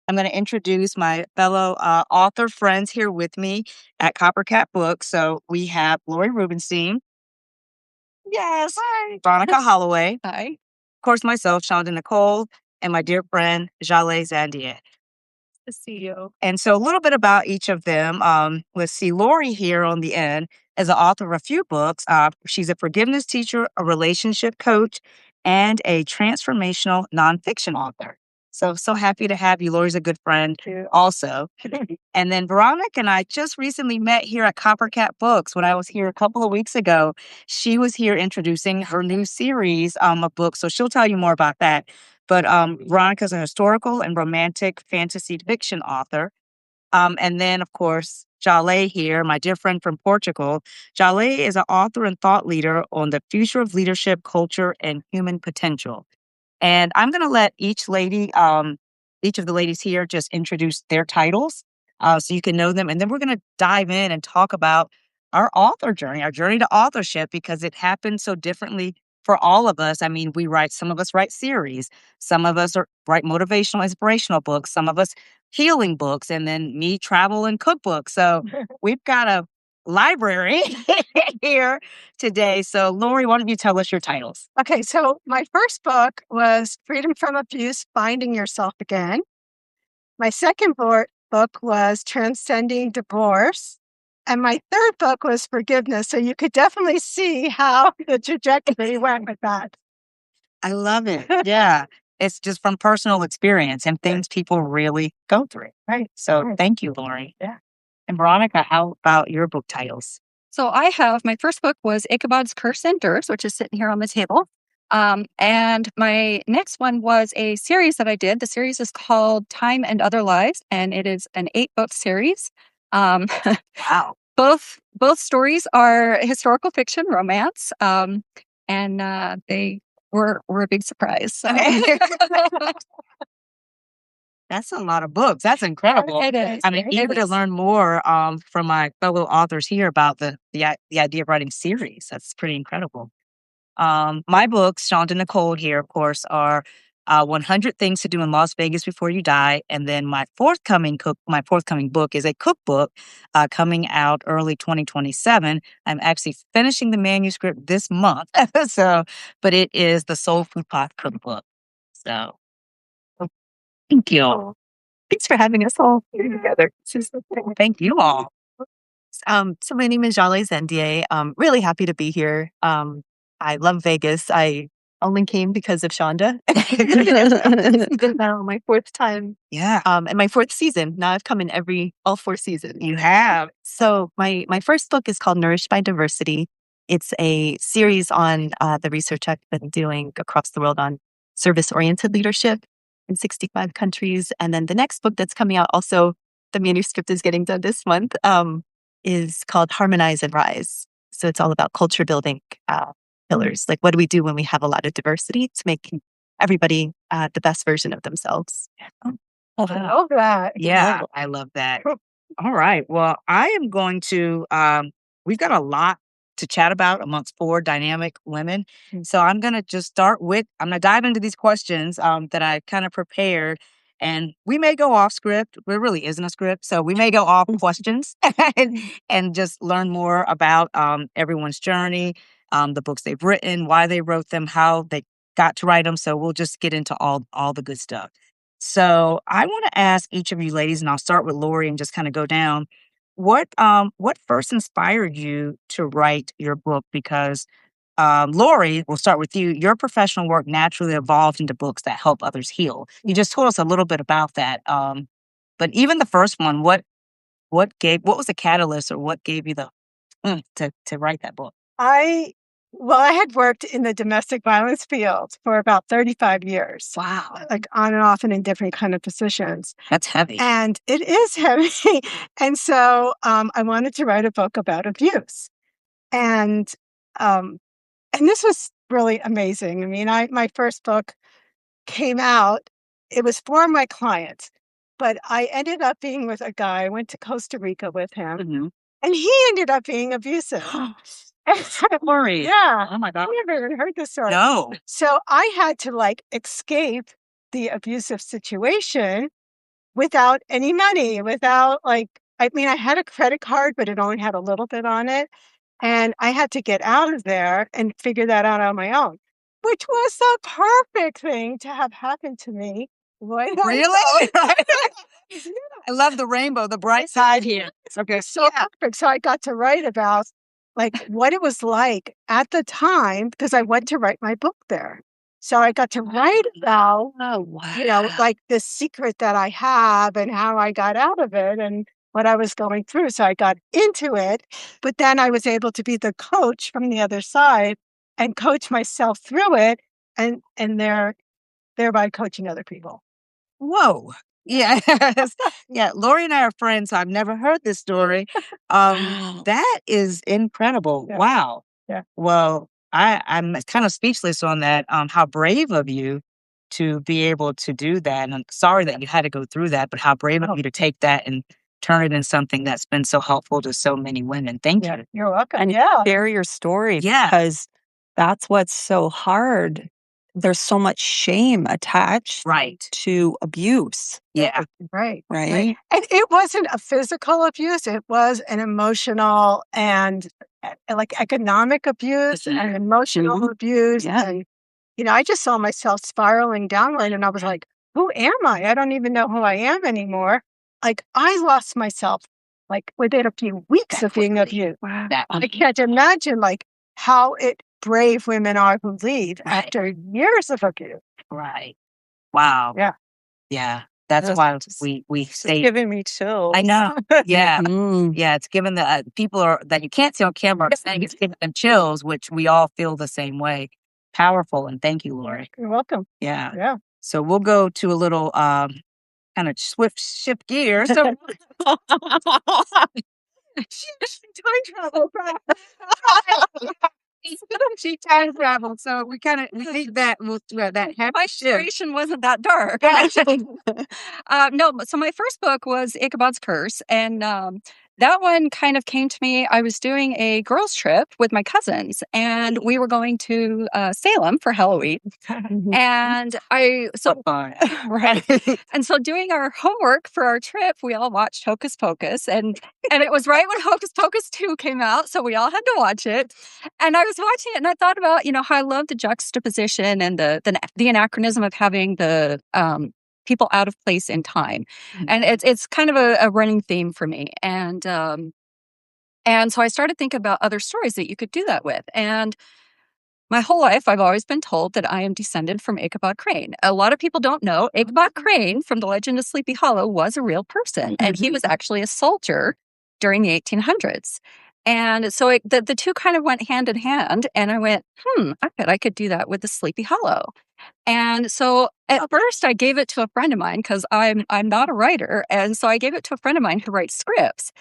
I'm going to introduce my fellow author friends here with me at Coppercat Books. So we have Lori Rubenstein. Yes. Hi. Veronique Holloway. Hi. Of course, myself, Shaunda Necole, and my dear friend, Jaleh Zandieh. To see you. And so a little bit about each of them. Let's see, Lori here on the end is the author of a few books. She's a forgiveness teacher, a relationship coach, and a transformational nonfiction author. So happy to have you. Lori's a good friend also. And then Veronica and I just recently met here at Coppercat Books. When I was here a couple of weeks ago, she was here introducing her new series of books. So she'll tell you more about that. But Veronica's a historical and romantic fantasy fiction author. And then, of course, Jaleh here, my dear friend from Portugal. Jaleh is an author and thought leader on the future of leadership, culture, and human potential. And I'm going to let each of the ladies here just introduce their titles so you can know them. And then we're going to dive in and talk about our author journey, our journey to authorship, because it happens so differently for all of us. I mean, some of us write series, some of us write motivational, inspirational books, some of us healing books, and then me travel and cookbooks. So we've got a library here today. So, Lori, why don't you tell us your titles? Okay, so my first book was Freedom from Abuse, Finding Yourself Again. My second book was Transcending Divorce. And my third book was Forgiveness. So you could definitely see how the trajectory went with that. I love it. Yeah. It's just from personal experience and things people really go through. Right. So Right. thank you, Lori. Yeah. And Veronica, how about your book titles? So my first book was Ichabod's Curse Endures, which is sitting here on the table. And my next one was a series that I did. The series is called Time and Other Lives, and it is an 8-book series. Wow. Both stories are historical fiction, romance, and they were a big surprise. So. That's a lot of books. That's incredible. It is. I mean, eager to learn more from my fellow authors here about the idea of writing series. That's pretty incredible. My books, Shaunda Necole here, of course, are 100 Things to Do in Las Vegas Before You Die. And then my forthcoming book is a cookbook coming out early 2027. I'm actually finishing the manuscript this month. But it is the Soul Food Pot Cookbook. So thank you. Thanks for having us all here together. Thank you all. So my name is Jaleh Zandieh. Really happy to be here. I love Vegas. I only came because of Shaunda. It's been now my 4th time. Yeah. And my 4th season. Now I've come in all 4 seasons. You have. So my first book is called Nourished by Diversity. It's a series on the research I've been doing across the world on service-oriented leadership in 65 countries. And then the next book that's coming out, also the manuscript is getting done this month, is called Harmonize and Rise. So it's all about culture building pillars. Like, what do we do when we have a lot of diversity to make everybody the best version of themselves? I love that. Yeah, I love that. All right. Well, I am going to, we've got a lot to chat about amongst 4 dynamic women. So I'm going to I'm going to dive into these questions that I kind of prepared. And we may go off script. There really isn't a script. So we may go off questions and just learn more about everyone's journey, the books they've written, why they wrote them, how they got to write them. So we'll just get into all the good stuff. So I want to ask each of you ladies, and I'll start with Lori and just kind of go down. What first inspired you to write your book? Because Lori, we'll start with you. Your professional work naturally evolved into books that help others heal. You just told us a little bit about that. But even the first one, what was the catalyst, or what gave you the to write that book? I had worked in the domestic violence field for about 35 years. Wow. Like on and off and in different kind of positions. That's heavy. And it is heavy. And so I wanted to write a book about abuse. And this was really amazing. I mean, my first book came out, it was for my clients, but I ended up being with a guy. I went to Costa Rica with him, and he ended up being abusive. Lori. Yeah. Oh my God. I never even heard this story. No. So I had to escape the abusive situation without any money, without I had a credit card, but it only had a little bit on it. And I had to get out of there and figure that out on my own, which was the perfect thing to have happened to me. Really? I love the rainbow, the bright side here. Okay. So perfect. So I got to write about what it was like at the time because I went to write my book there. So I got to write about, the secret that I have and how I got out of it and what I was going through. So I got into it, but then I was able to be the coach from the other side and coach myself through it and thereby coaching other people. Whoa. Yeah. Yeah. Lori and I are friends, so I've never heard this story. That is incredible. Yeah. Wow. Yeah. Well, I'm kind of speechless on that. How brave of you to be able to do that. And I'm sorry that you had to go through that, but how brave of you to take that and turn it into something that's been so helpful to so many women. Thank you. You're welcome. And share your story because that's what's so hard. There's so much shame attached to abuse. Yeah. Right. Right. And it wasn't a physical abuse. It was an emotional and economic abuse and emotional abuse. Yeah. And, I just saw myself spiraling downward and I was like, who am I? I don't even know who I am anymore. I lost myself within a few weeks of being abused. Wow. I can't imagine how brave women are who leave after years of abuse. Right. Wow. Yeah. Yeah. That's why we say giving me chills. I know. Yeah. Yeah. It's given the people that you can't see on camera are saying it's giving them chills, which we all feel the same way. Powerful. And thank you, Lori. You're welcome. Yeah. Yeah. So we'll go to a little kind of swift shift gears. So time travel. She time traveled, so we need that. That happy My shift. inspiration wasn't that dark. No, so my first book was Ichabod's Curse, and that one kind of came to me. I was doing a girls' trip with my cousins, and we were going to Salem for Halloween. And right. And so doing our homework for our trip, we all watched Hocus Pocus, and it was right when Hocus Pocus 2 came out, so we all had to watch it. And I was watching it, and I thought about how I love the juxtaposition and the anachronism of having the people out of place in time, and it's kind of a running theme for me. And so I started thinking about other stories that you could do that with, and my whole life, I've always been told that I am descended from Ichabod Crane. A lot of people don't know Ichabod Crane from the Legend of Sleepy Hollow was a real person, and he was actually a soldier during the 1800s. And so the two kind of went hand in hand, and I went, I bet I could do that with the Sleepy Hollow. And so at first I gave it to a friend of mine because I'm not a writer. And so I gave it to a friend of mine who writes scripts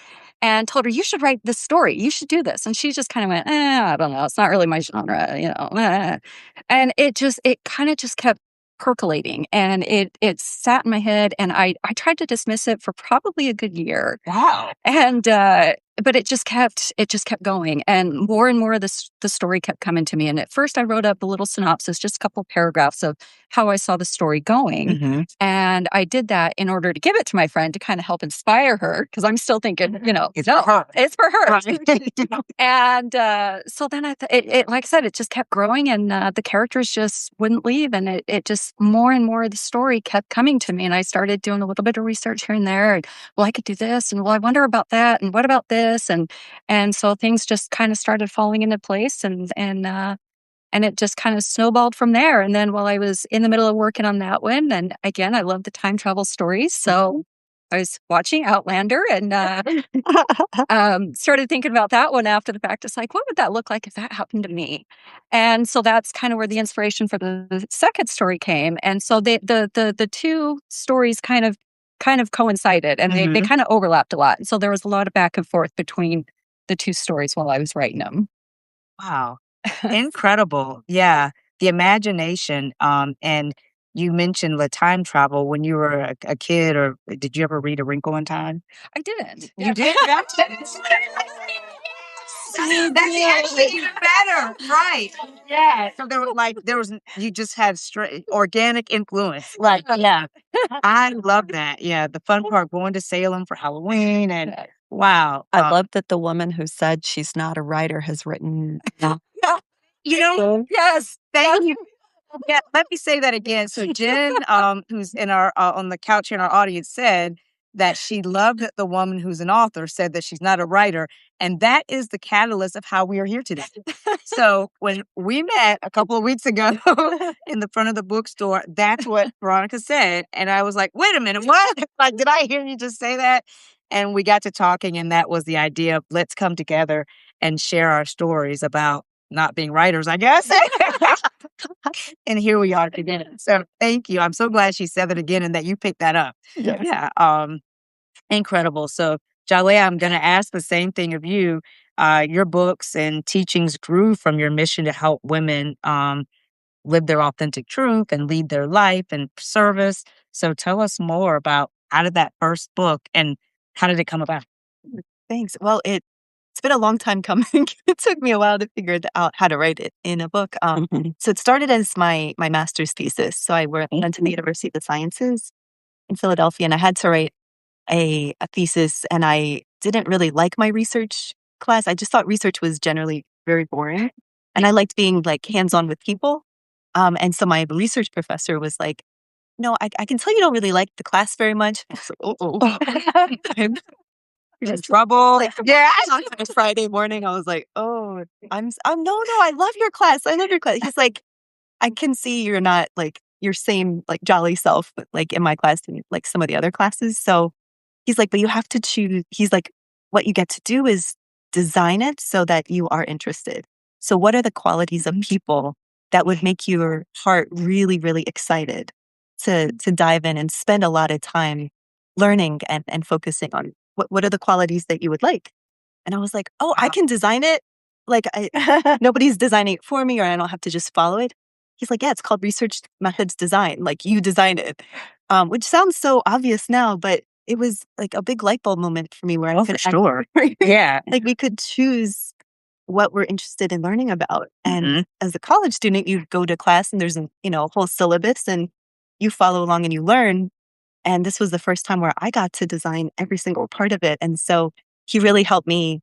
and told her, you should write this story. You should do this. And she just kind of went, I don't know. It's not really my genre, And it kind of just kept percolating, and it sat in my head, and I tried to dismiss it for probably a good year. Wow. And but it just kept going, and more of the story kept coming to me. And at first I wrote up a little synopsis, just a couple of paragraphs of how I saw the story going. And I did that in order to give it to my friend to kind of help inspire her, because I'm still thinking, it's for her. It's for her. And so then it like I said, it just kept growing, and the characters just wouldn't leave, and it just more and more of the story kept coming to me. And I started doing a little bit of research here and there, and I could do this, and I wonder about that, and what about this, and so things just kind of started falling into place, and it just kind of snowballed from there. And then while I was in the middle of working on that one, and again, I love the time travel stories, so I was watching Outlander and started thinking about that one after the fact. It's like, what would that look like if that happened to me? And so that's kind of where the inspiration for the second story came. And so the two stories kind of coincided, and they kind of overlapped a lot. And so there was a lot of back and forth between the two stories while I was writing them. Wow. Incredible. Yeah. The imagination. And you mentioned the time travel when you were a kid, or did you ever read A Wrinkle in Time? I didn't. You did? That's actually even better. Right. Yeah. So you just had straight organic influence. Like, yeah. I love that. Yeah. The fun part, going to Salem for Halloween and wow. I love that the woman who said she's not a writer has written. Yes. Thank you. Yeah, let me say that again. So Jen, who's in our on the couch in our audience, said that she loved that the woman who's an author said that she's not a writer, and that is the catalyst of how we are here today. So when we met a couple of weeks ago in the front of the bookstore, that's what Veronica said, and I was like, "Wait a minute, what? Like, did I hear you just say that?" And we got to talking, and that was the idea of let's come together and share our stories about not being writers, I guess. And here we are today. So thank you. I'm so glad she said that again and that you picked that up. Yes. Yeah. Incredible. So Jaleh, I'm going to ask the same thing of you. Your books and teachings grew from your mission to help women live their authentic truth and lead their life and service. So tell us more about how did that first book and how did it come about? Thanks. Well, it's been a long time coming. It took me a while to figure out how to write it in a book. So it started as my master's thesis. So I went to the University of the Sciences in Philadelphia, and I had to write a thesis, and I didn't really like my research class. I just thought research was generally very boring, and I liked being like hands-on with people. And so my research professor was like, "No, I can tell you don't really like the class very much." I was like, "Oh, You're in trouble. Yeah. on a Friday morning, I was like, "Oh, no, I love your class. I love your class." He's like, "I can see you're not like your same like jolly self, but like in my class and like some of the other classes." So he's like, "But you have to choose." He's like, "What you get to do is design it so that you are interested. So what are the qualities of people that would make your heart really, really excited to dive in and spend a lot of time learning and focusing on what are the qualities that you would like?" And I was like, "Oh, I can design it. Like nobody's designing it for me, or I don't have to just follow it." He's like, "Yeah, it's called research methods design. Like you design it," which sounds so obvious now, but it was like a big light bulb moment for me where I could sure. Yeah. like we could choose what we're interested in learning about. And as a college student, you go to class and there's a whole syllabus and you follow along and you learn. And this was the first time where I got to design every single part of it. And so he really helped me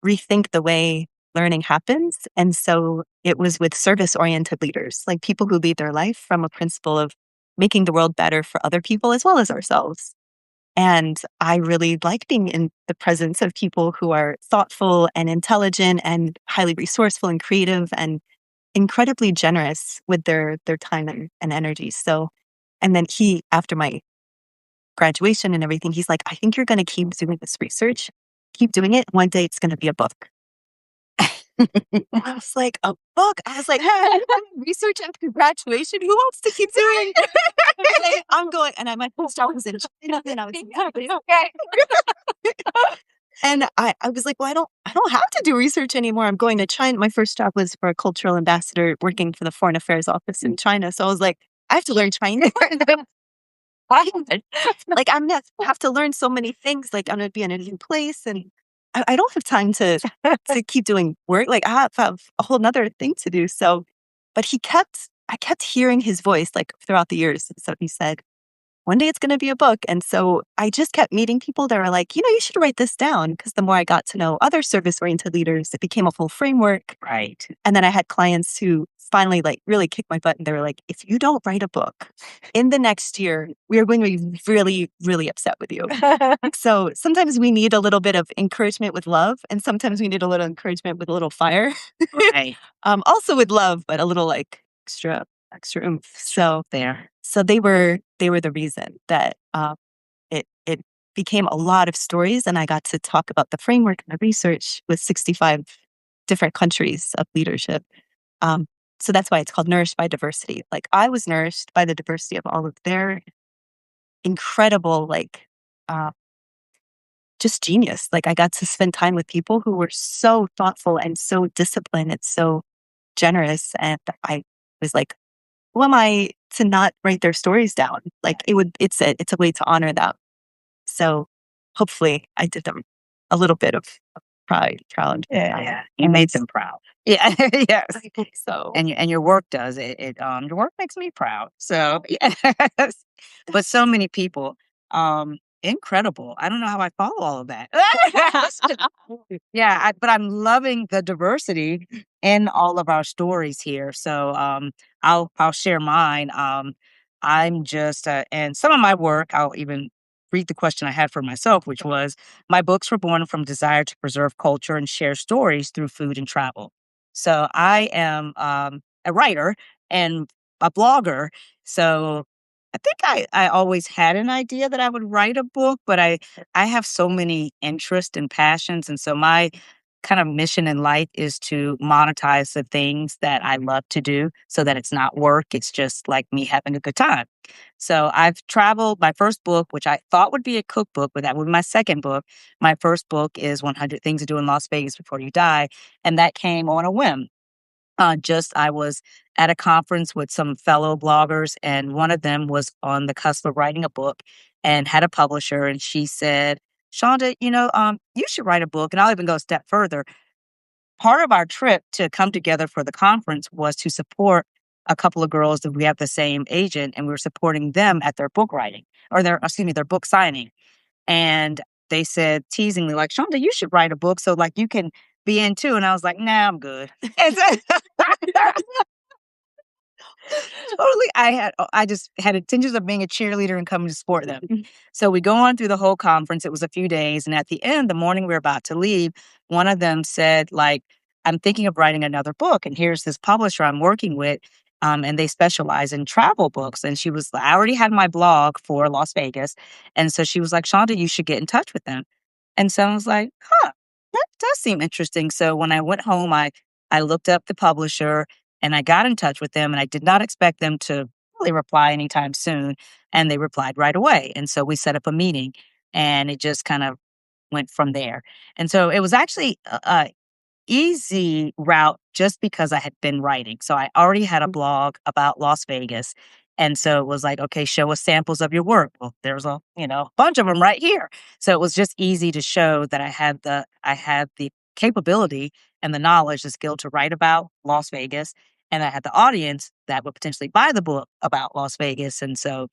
rethink the way learning happens. And so it was with service-oriented leaders, like people who lead their life from a principle of making the world better for other people as well as ourselves. And I really like being in the presence of people who are thoughtful and intelligent and highly resourceful and creative and incredibly generous with their time and energy. So, and then after my graduation and everything, he's like, "I think you're going to keep doing this research. Keep doing it. One day it's going to be a book." I was like, "A book?" I was like, "Research after graduation? Who wants to keep doing it?" I'm going, and my postdoc was in China, and I was and I was like, "Well, I don't have to do research anymore. I'm going to China." My first job was for a cultural ambassador working for the Foreign Affairs Office in China. So I was like, I have to learn Chinese. Like I'm gonna have to learn so many things. Like I'm gonna be in a new place, and I don't have time to keep doing work. Like I have a whole nother thing to do. So, but I kept hearing his voice like throughout the years. So he said, "One day it's going to be a book." And so I just kept meeting people that were like, "You should write this down." Because the more I got to know other service-oriented leaders, it became a full framework. Right. And then I had clients who finally like really kicked my butt and they were like, "If you don't write a book in the next year, we are going to be really, really upset with you." So sometimes we need a little bit of encouragement with love, and sometimes we need a little encouragement with a little fire. Right. Also with love, but a little like extra oomph. So they were the reason that it became a lot of stories, and I got to talk about the framework and the research with 65 different countries of leadership. So that's why it's called Nourished by Diversity. Like I was nourished by the diversity of all of their incredible, like just genius. Like I got to spend time with people who were so thoughtful and so disciplined and so generous, and I was like, who am I to not write their stories down? Like it's a way to honor them. So hopefully I did them a little bit of proud. Yeah. You made them proud. Yeah. Yes. I think so. And your work does it. Your work makes me proud. So yes. But so many people, incredible. I don't know how I follow all of that. Yeah, but I'm loving the diversity in all of our stories here. So I'll share mine. I'm just and some of my work, I'll even read the question I had for myself, which was my books were born from desire to preserve culture and share stories through food and travel. So I am a writer and a blogger. So I think I always had an idea that I would write a book, but I have so many interests and passions. And so my kind of mission in life is to monetize the things that I love to do so that it's not work. It's just like me having a good time. So I've traveled. My first book, which I thought would be a cookbook, but that would be my second book. My first book is 100 Things to Do in Las Vegas Before You Die. And that came on a whim. I was at a conference with some fellow bloggers, and one of them was on the cusp of writing a book and had a publisher. And she said, Shaunda, you should write a book. And I'll even go a step further. Part of our trip to come together for the conference was to support a couple of girls that we have the same agent, and we were supporting them at their book writing or their book signing. And they said teasingly, like, Shaunda, you should write a book so like you can be in too. And I was like, nah, I'm good. And so- totally. I just had intentions of being a cheerleader and coming to support them. So we go on through the whole conference. It was a few days. And at the end, the morning we were about to leave, one of them said, like, I'm thinking of writing another book. And here's this publisher I'm working with. And they specialize in travel books. And I already had my blog for Las Vegas. And so she was like, Shaunda, you should get in touch with them. And so I was like, that does seem interesting. So when I went home, I looked up the publisher and I got in touch with them, and I did not expect them to really reply anytime soon. And they replied right away. And so we set up a meeting, and it just kind of went from there. And so it was actually easy route just because I had been writing. So I already had a blog about Las Vegas. And so it was like, okay, show us samples of your work. Well, there's a bunch of them right here. So it was just easy to show that I had the capability and the knowledge, the skill to write about Las Vegas. And I had the audience that would potentially buy the book about Las Vegas. And so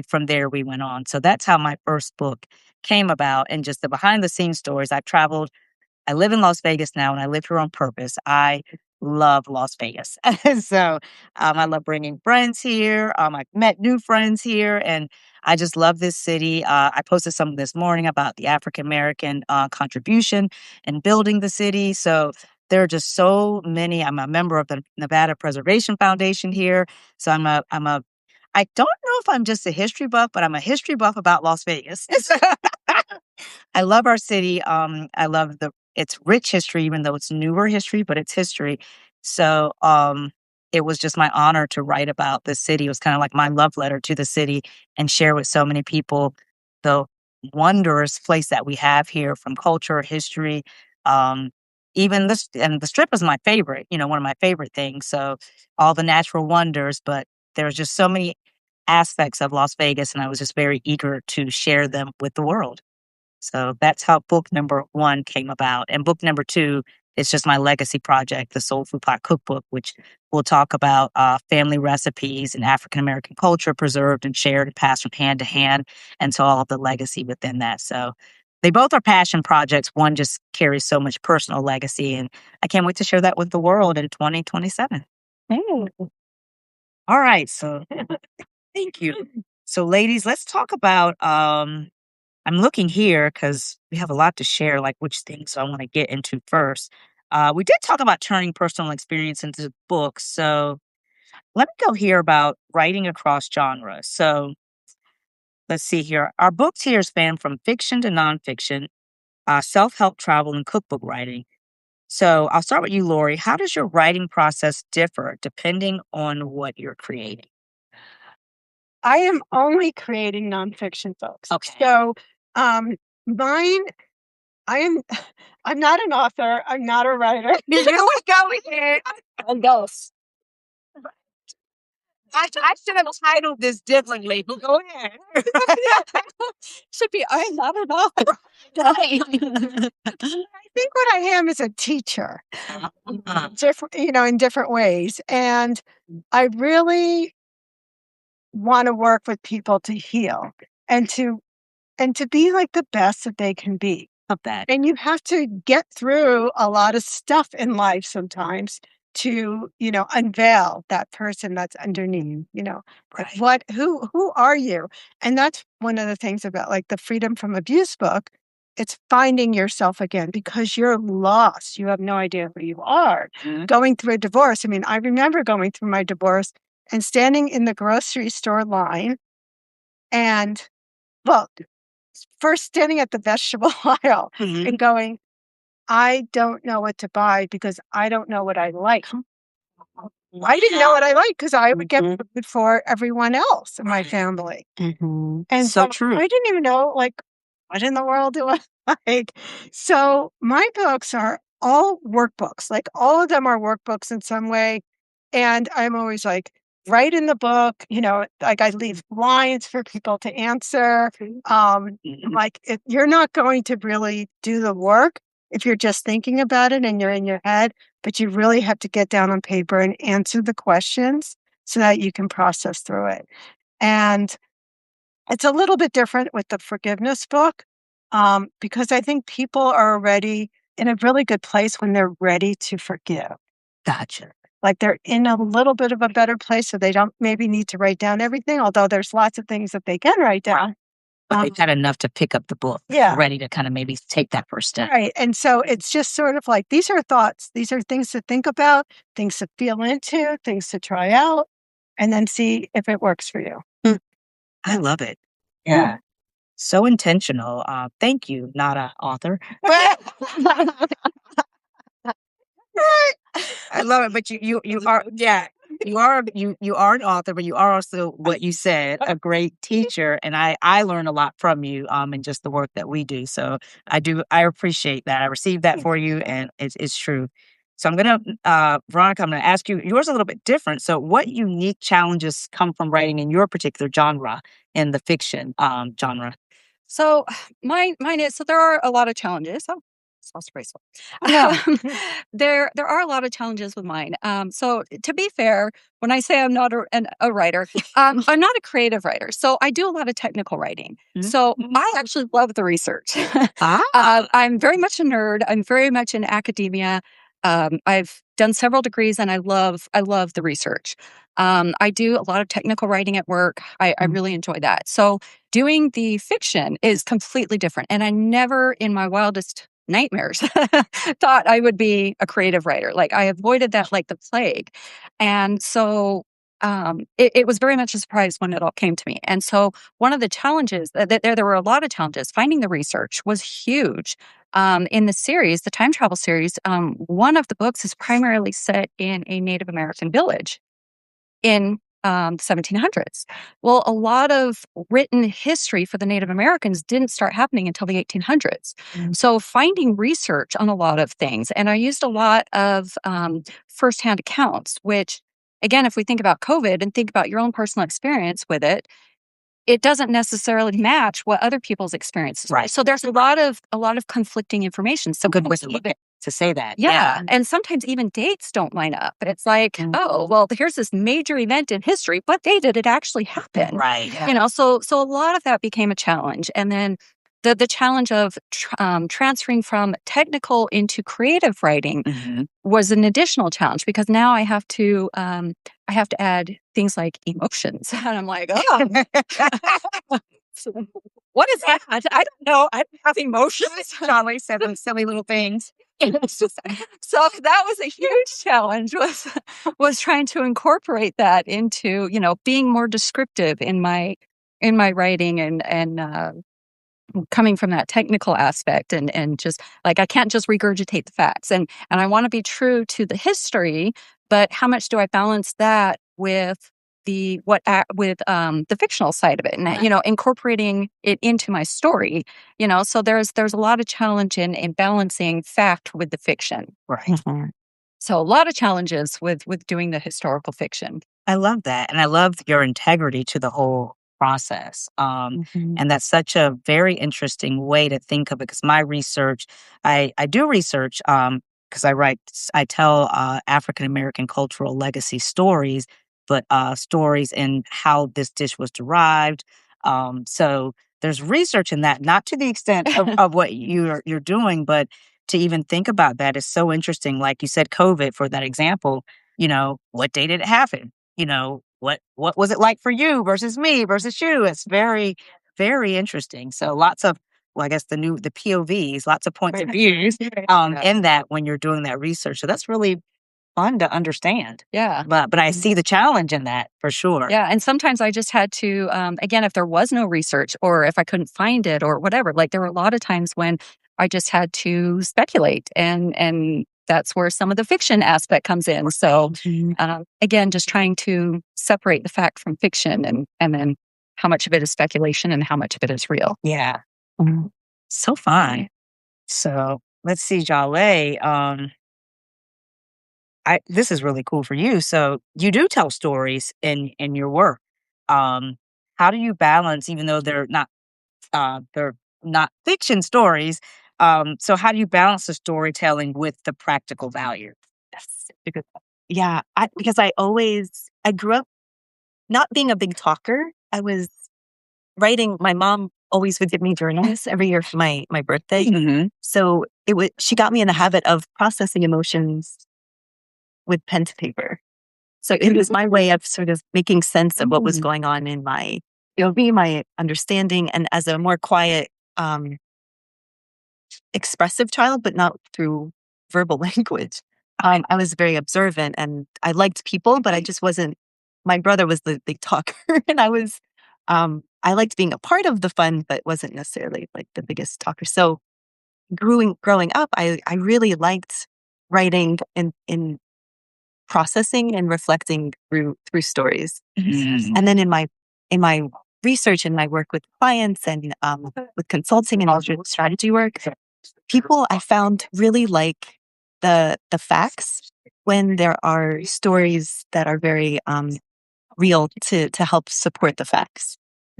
from there we went on. So that's how my first book came about. And just the behind the scenes stories. I live in Las Vegas now, and I live here on purpose. I love Las Vegas. So I love bringing friends here. I've met new friends here, and I just love this city. I posted something this morning about the African American contribution in building the city. So there are just so many. I'm a member of the Nevada Preservation Foundation here. So I don't know if I'm just a history buff, but I'm a history buff about Las Vegas. I love our city. I love its rich history, even though it's newer history, but it's history. So it was just my honor to write about the city. It was kind of like my love letter to the city and share with so many people the wondrous place that we have here from culture, history. Um, Even this, and the strip is my favorite, one of my favorite things. So all the natural wonders, but there's just so many aspects of Las Vegas, and I was just very eager to share them with the world. So that's how book number 1 came about. And book number 2 is just my legacy project, the Soul Food Pot Cookbook, which will talk about family recipes and African American culture preserved and shared and passed from hand to hand, and so all of the legacy within that. So they both are passion projects. One just carries so much personal legacy, and I can't wait to share that with the world in 2027. All right. So thank you. So ladies, let's talk about I'm looking here because we have a lot to share, like which things I want to get into first. We did talk about turning personal experience into books. So let me go here about writing across genres. So let's see here. Our books here span from fiction to nonfiction, self-help, travel, and cookbook writing. So I'll start with you, Lori. How does your writing process differ depending on what you're creating? I am only creating nonfiction books. Okay. So mine, I'm not an author. I'm not a writer. Here we go again. I should have titled this differently. But go ahead. should be, I'm not an author. I think what I am is a teacher, different, in different ways. And I really want to work with people to heal and to be like the best that they can be. Love that. And you have to get through a lot of stuff in life sometimes to, unveil that person that's underneath, like who are you? And that's one of the things about like the Freedom from Abuse book. It's finding yourself again because you're lost. You have no idea who you are. Going through a divorce. I mean, I remember going through my divorce and standing in the grocery store line and, well, first standing at the vegetable aisle and going, I don't know what to buy because I don't know what I like. I didn't know what I like because I would get food for everyone else in my family. And So true. I didn't even know, like, what in the world do I like? So my books are all workbooks. Like, all of them are workbooks in some way. And I'm always like, write in the book, like I leave lines for people to answer. Like, if you're not going to really do the work if you're just thinking about it and you're in your head, but you really have to get down on paper and answer the questions so that you can process through it. And it's a little bit different with the forgiveness book because I think people are already in a really good place when they're ready to forgive. Gotcha. Like they're in a little bit of a better place, so they don't maybe need to write down everything, although there's lots of things that they can write down. But they've had enough to pick up the book. Yeah. Ready to kind of maybe take that first step. Right. And so it's just sort of like, these are thoughts. These are things to think about, things to feel into, things to try out, and then see if it works for you. I love it. Yeah. So intentional. Thank you, not an author. I love it. But you are, you are an author, but you are also what you said, a great teacher. And I learn a lot from you in just the work that we do. So I appreciate that. I received that for you, and it's true. So Veronica, I'm gonna ask you, yours a little bit different. So what unique challenges come from writing in your particular genre, in the fiction genre? So mine is, so there are a lot of challenges. Oh, sounds graceful. Yeah. There are a lot of challenges with mine. So to be fair, when I say I'm not a writer, I'm not a creative writer. So I do a lot of technical writing. So I actually love the research. I'm very much a nerd. I'm very much in academia. I've done several degrees and I love the research. I do a lot of technical writing at work. I really enjoy that. So doing the fiction is completely different. And I never in my wildest nightmares thought I would be a creative writer. Like I avoided that like the plague. And so it was very much a surprise when it all came to me. And so one of the challenges, there were a lot of challenges. Finding the research was huge. In the series, the time travel series, one of the books is primarily set in a Native American village in the 1700s. Well, a lot of written history for the Native Americans didn't start happening until the 1800s. So finding research on a lot of things, and I used a lot of firsthand accounts, which, again, if we think about COVID and think about your own personal experience with it, it doesn't necessarily match what other people's experiences are. Right. So there's a lot of conflicting information. So Good way to say that. yeah. And sometimes even dates don't line up. It's like, oh, well, here's this major event in history. What day did it actually happen? Right. So a lot of that became a challenge. And then the challenge of transferring from technical into creative writing was an additional challenge because now I have to add things like emotions. And I'm like, oh, what is that? I don't know. I don't have emotions. Jaleh said those silly little things. So that was a huge challenge was trying to incorporate that into, being more descriptive in my writing and coming from that technical aspect and just like, I can't just regurgitate the facts and I want to be true to the history, but how much do I balance that with the fictional side of it and incorporating it into my story, so there's a lot of challenge in balancing fact with the fiction. Right. So a lot of challenges with doing the historical fiction. I love that. And I love your integrity to the whole process. And that's such a very interesting way to think of it, because my research, I do research, because I tell African American cultural legacy stories, but stories in how this dish was derived. So there's research in that, not to the extent of what you're doing, but to even think about that is so interesting. Like you said, COVID, for that example, what day did it happen? What was it like for you versus me versus you? It's very, very interesting. So lots of, well, I guess the POVs, lots of points of views in that when you're doing that research. So that's really fun to understand. Yeah. But I see the challenge in that for sure. Yeah. And sometimes I just had to, again, if there was no research or if I couldn't find it or whatever, like there were a lot of times when I just had to speculate, and that's where some of the fiction aspect comes in. So again, just trying to separate the fact from fiction, and then how much of it is speculation and how much of it is real. Yeah. So fun. So let's see, Jaleh. This is really cool for you. So you do tell stories in your work. How do you balance, even though they're not fiction stories? So how do you balance the storytelling with the practical value? Yes. Yeah, because I grew up not being a big talker. I was writing. My mom always would give me journals every year for my birthday. Mm-hmm. So she got me in the habit of processing emotions with pen to paper. So it was my way of sort of making sense of what was going on in my POV, my understanding, and as a more quiet, expressive child, but not through verbal language. I was very observant and I liked people, but I just wasn't. My brother was the big talker, and I liked being a part of the fun, but wasn't necessarily like the biggest talker. So growing up, I really liked writing in processing and reflecting through stories. And then in my research and my work with clients and with consulting and strategy work, people I found really like the facts when there are stories that are very real to help support the facts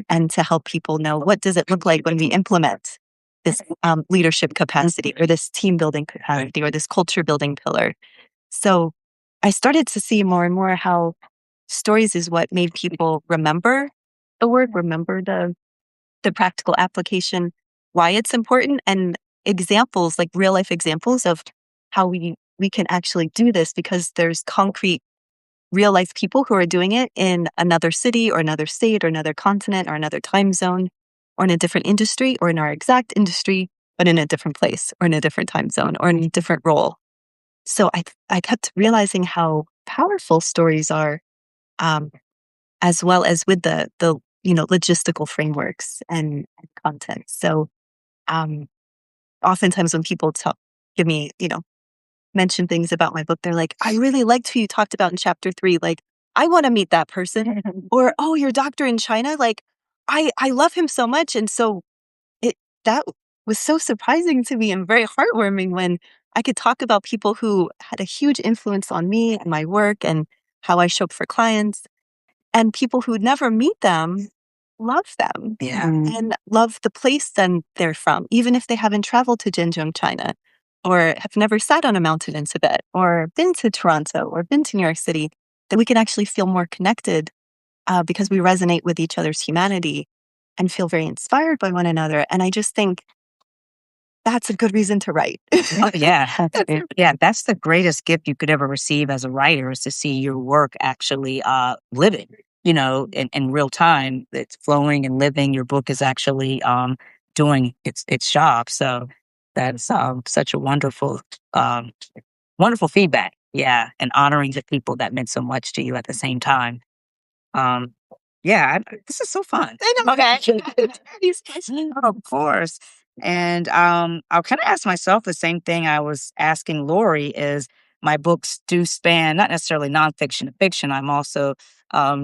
and to help people know what does it look like when we implement this leadership capacity or this team building capacity or this culture building pillar. So I started to see more and more how stories is what made people remember the work, remember the practical application, why it's important, and examples, like real life examples of how we can actually do this, because there's concrete real life people who are doing it in another city or another state or another continent or another time zone or in a different industry or in our exact industry, but in a different place or in a different time zone or in a different role. So I kept realizing how powerful stories are, as well as with the logistical frameworks and content. So oftentimes when people give me, mention things about my book, they're like, I really liked who you talked about in chapter 3. Like, I want to meet that person. Or, oh, your doctor in China. Like, I love him so much. And so that was so surprising to me and very heartwarming when I could talk about people who had a huge influence on me and my work and how I show up for clients, and people who would never meet them love them. Yeah. And love the place then they're from, even if they haven't traveled to Zhejiang, China, or have never sat on a mountain in Tibet, or been to Toronto, or been to New York City, that we can actually feel more connected because we resonate with each other's humanity and feel very inspired by one another. And I just think that's a good reason to write. Oh, yeah. Yeah, that's the greatest gift you could ever receive as a writer, is to see your work actually living, in real time. It's flowing and living. Your book is actually doing its job. So that's such a wonderful feedback. Yeah, and honoring the people that meant so much to you at the same time. Yeah, this is so fun. I know. Okay. Of course. And I'll kind of ask myself the same thing I was asking Lori, is my books do span not necessarily nonfiction to fiction. I'm also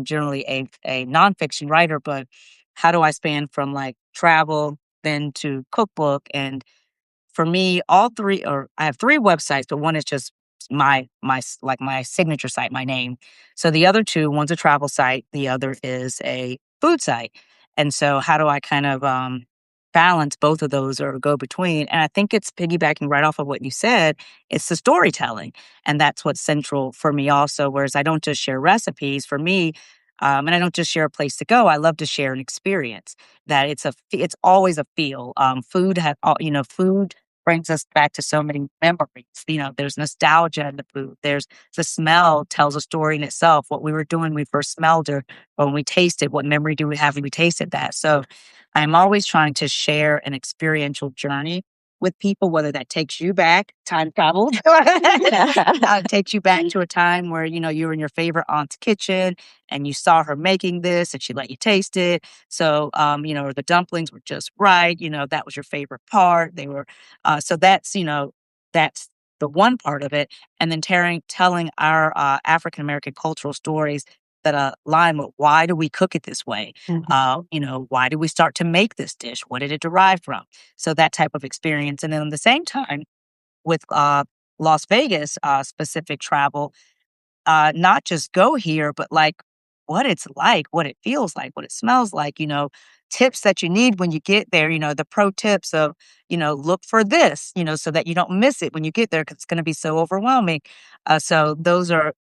generally a nonfiction writer, but how do I span from like travel then to cookbook? And for me, all three, or I have 3 websites, but one is just my signature site, my name. So the other 2, one's a travel site, the other is a food site. And so how do I kind of balance both of those or go between? And I think it's piggybacking right off of what you said. It's the storytelling. And that's what's central for me also. Whereas I don't just share recipes for me. And I don't just share a place to go. I love to share an experience that it's always a feel. Food brings us back to so many memories. There's nostalgia in the food. There's the smell tells a story in itself. What we were doing when we first smelled or when we tasted, what memory do we have when we tasted that? So I'm always trying to share an experiential journey with people, whether that takes you back, time travel, takes you back to a time where, you were in your favorite aunt's kitchen and you saw her making this and she let you taste it. So, or the dumplings were just right. That was your favorite part. They were, so that's the one part of it. And then telling our African-American cultural stories that align with why do we cook it this way? Why did we start to make this dish? What did it derive from? So that type of experience. And then at the same time, with Las Vegas specific travel, not just go here, but like what it's like, what it feels like, what it smells like, tips that you need when you get there, the pro tips of, look for this, so that you don't miss it when you get there because it's going to be so overwhelming. So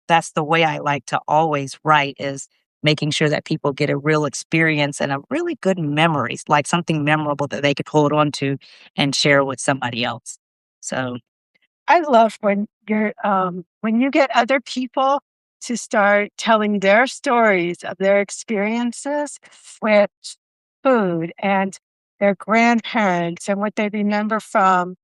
that's the way I like to always write is making sure that people get a real experience and a really good memories, like something memorable that they could hold on to and share with somebody else. So I love when you get other people to start telling their stories of their experiences with food and their grandparents and what they remember from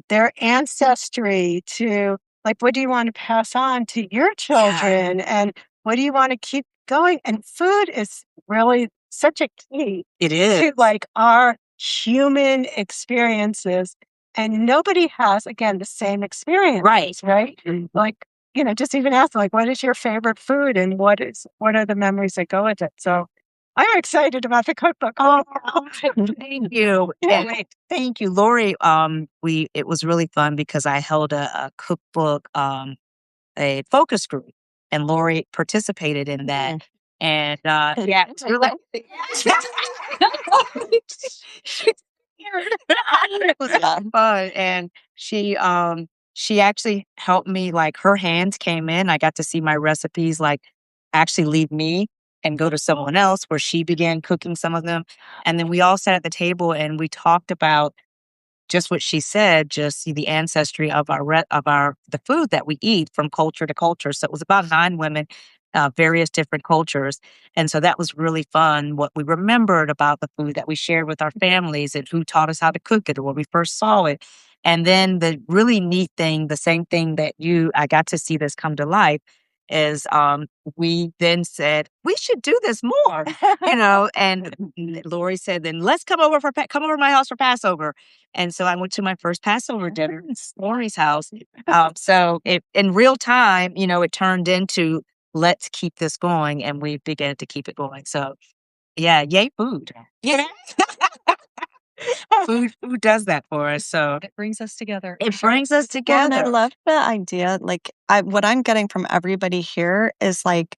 their ancestry to like, what do you want to pass on to your children and what do you want to keep going? And food is really such a key it is to like our human experiences. And nobody has, again, the same experience, right? Like, just even ask them, like, what is your favorite food and what are the memories that go with it? So I'm excited about the cookbook. Oh, thank you. Thank you, Lori. It was really fun because I held a cookbook, a focus group, and Lori participated in that. And yeah, it's really it was fun. And she actually helped me, like her hands came in. I got to see my recipes like actually leave me and go to someone else where she began cooking some of them. And then we all sat at the table and we talked about just what she said, just the ancestry of the food that we eat from culture to culture. So it was about 9 women, various different cultures, and so that was really fun. What we remembered about the food that we shared with our families, and who taught us how to cook it, or when we first saw it. And then the really neat thing, the same thing that I got to see this come to life, is we then said we should do this more, And Lori said, "Then let's come over to my house for Passover." And so I went to my first Passover dinner at Lori's house. So in real time, it turned into let's keep this going, and we began to keep it going. So yeah, yay food. Yeah. Food does that for us. So It brings us together. it brings us Well, and I together. love the idea. Like, what I'm getting from everybody here is like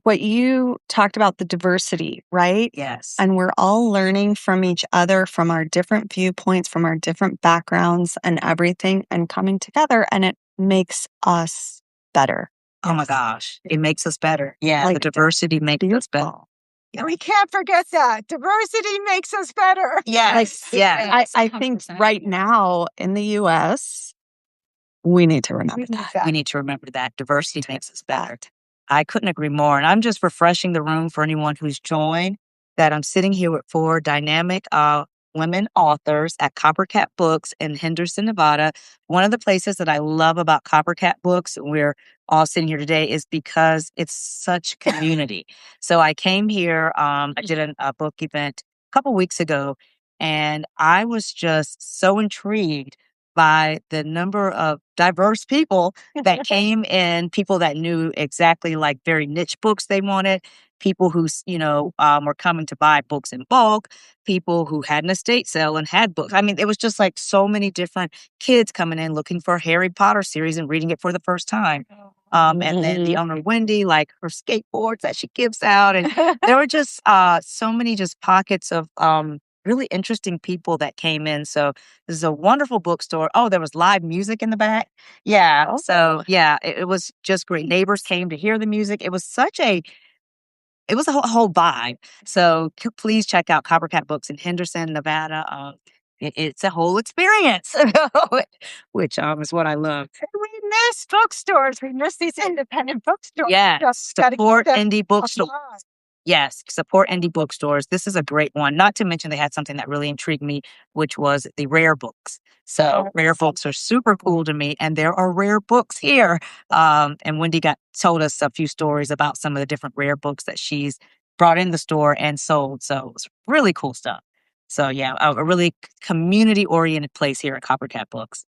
what you talked about, the diversity, right? Yes. And we're all learning from each other, from our different viewpoints, from our different backgrounds and everything, and coming together, and it makes us better. Oh my gosh, it makes us better. Yeah, Like, the diversity makes us better. beautiful. And we can't forget that. Diversity makes us better. Yes, yeah. I think 100%. right now in the US, we need to remember that. We need to remember that diversity makes us better. I couldn't agree more. And I'm just refreshing the room for anyone who's joined that I'm sitting here with 4 dynamic women authors at Coppercat Books in Henderson, Nevada. One of the places that I love about Coppercat Books, we're all sitting here today, is because it's such community. So I came here, I did a book event a couple weeks ago, and I was just so intrigued by the number of diverse people that came in, people that knew exactly like very niche books they wanted, people who, were coming to buy books in bulk, people who had an estate sale and had books. I mean, it was just like so many different kids coming in looking for a Harry Potter series and reading it for the first time. And then the owner, Wendy, like her skateboards that she gives out. And there were just so many just pockets of really interesting people that came in. So this is a wonderful bookstore. Oh, there was live music in the back. Yeah. So yeah, it was just great. Neighbors came to hear the music. It was it was a whole vibe. So please check out Coppercat Books in Henderson, Nevada. It's a whole experience, which is what I love. We miss bookstores. We miss these independent bookstores. Yes, Just gotta support keep them indie bookstores. alive. Yes, support indie bookstores. This is a great one. Not to mention they had something that really intrigued me, which was the rare books. So rare books are super cool to me, and there are rare books here. And Wendy told us a few stories about some of the different rare books that she's brought in the store and sold. So it was really cool stuff. So yeah, a really community-oriented place here at Coppercat Books.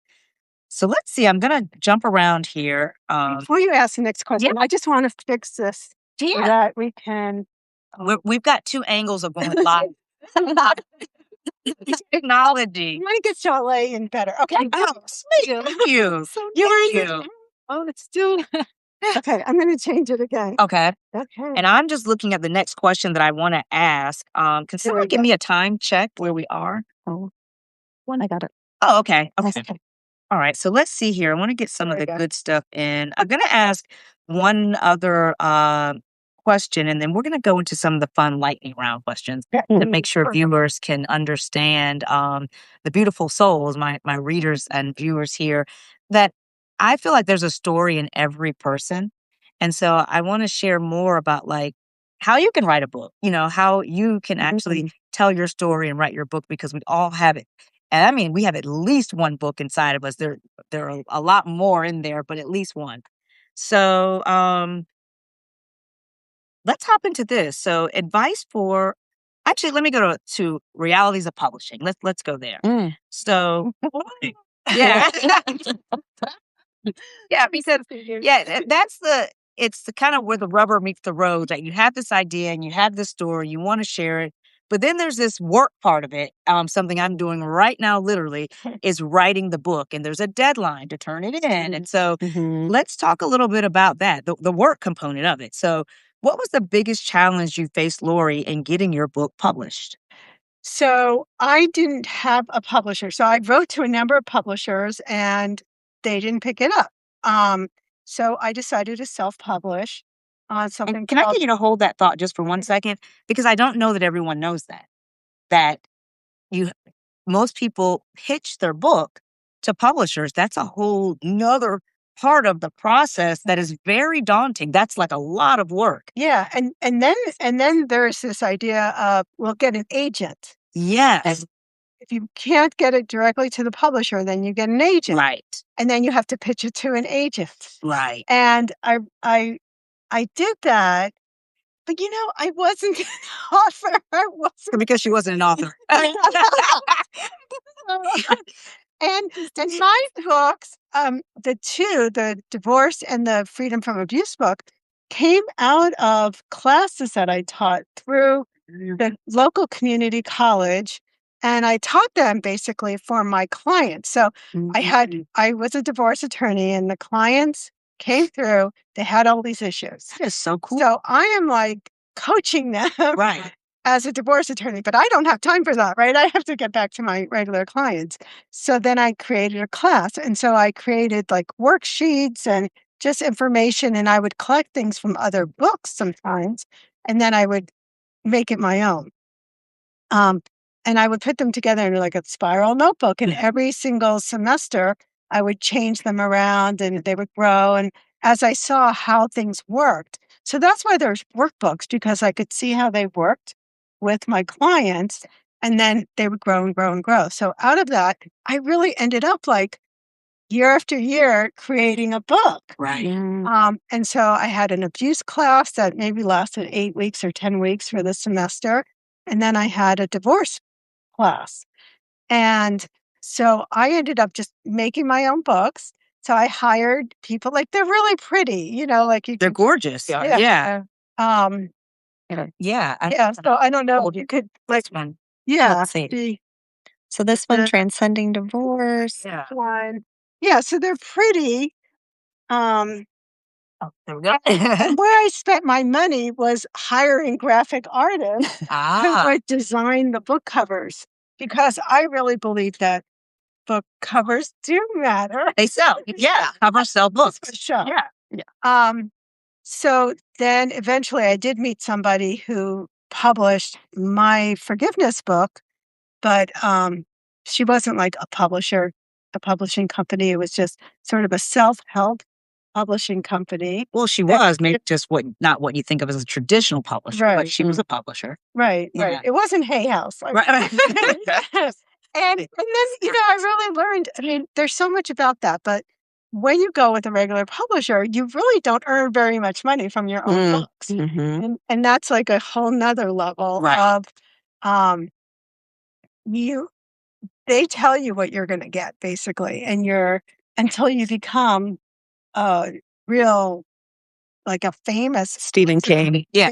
So let's see. I'm gonna jump around here. Before you ask the next question, I just want to fix this so that we can. We've got two angles of going live. Technology. I'm gonna get Jaleh in better. Okay. Oh, sweet. Thank you. Thank you. Oh, it's still. Okay, I'm gonna change it again. Okay. Okay. And I'm just looking at the next question that I want to ask. Can There someone we give go. me a time check where we are? Oh, one, I got it. Oh, okay. That's Okay. All right. So let's see here. I want to get some of There the we go. good stuff in. I'm going to ask one other question, and then we're going to go into some of the fun lightning round questions to make sure viewers can understand the beautiful souls, my readers and viewers here, that I feel like there's a story in every person. And so I want to share more about like how you can write a book, how you can actually tell your story and write your book, because we all have it. And I mean, we have at least one book inside of us. There are a lot more in there, but at least one. So let's hop into this. So advice for actually, let me go to realities of publishing. Let's go there. So yeah. Yeah, because it's the kind of where the rubber meets the road, that you have this idea and you have this story, you want to share it. But then there's this work part of it. Something I'm doing right now, literally, is writing the book, and there's a deadline to turn it in. And so let's talk a little bit about that, the work component of it. So what was the biggest challenge you faced, Lori, in getting your book published? So I didn't have a publisher. So I wrote to a number of publishers and they didn't pick it up. So I decided to self-publish on something And can I called. get you to hold that thought just for 1 second? Because I don't know that everyone knows that most people pitch their book to publishers. That's a whole nother part of the process that is very daunting. That's like a lot of work. Yeah, and then there's this idea of, well, get an agent. Yes. If you can't get it directly to the publisher, then you get an agent. Right. And then you have to pitch it to an agent. Right. And I did that, but I wasn't an author. I wasn't. Because she wasn't an author. And my books, the divorce and the freedom from abuse book, came out of classes that I taught through the local community college. And I taught them basically for my clients. So I was a divorce attorney, and the clients came through. They had all these issues. That is so cool. So I am like coaching them. Right. As a divorce attorney, but I don't have time for that, right? I have to get back to my regular clients. So then I created a class. And so I created like worksheets and just information, and I would collect things from other books sometimes, and then I would make it my own. And I would put them together in like a spiral notebook, and every single semester I would change them around and they would grow. And as I saw how things worked, so that's why there's workbooks, because I could see how they worked with my clients, and then they would grow and grow and grow. So out of that, I really ended up like year after year creating a book. Right. And so I had an abuse class that maybe lasted 8 weeks or 10 weeks for the semester. And then I had a divorce class. And So I ended up just making my own books. So I hired people, like they're really pretty, like They're gorgeous. Yeah. Yeah. Um, Yeah. so I don't know if you could one. Let's see. the So this one, the Transcending Divorce. Yeah. one. Yeah, so they're pretty. Oh, there we go. And where I spent my money was hiring graphic artists who would design the book covers, because I really believe that book covers do matter. They sell. Yeah. Covers sell books. For sure. Yeah. So then eventually I did meet somebody who published my forgiveness book, but she wasn't like a publishing company. It was just sort of a self-help publishing company. Well, she was maybe just not what you think of as a traditional publisher, but Right. she was a publisher. Right. Yeah. It wasn't Hay House. Right. And then, I really learned, there's so much about that, but when you go with a regular publisher, you really don't earn very much money from your own books. Mm-hmm. And that's like a whole nother level of, they tell you what you're going to get basically. And until you become a real, like a famous Stephen King. Yeah.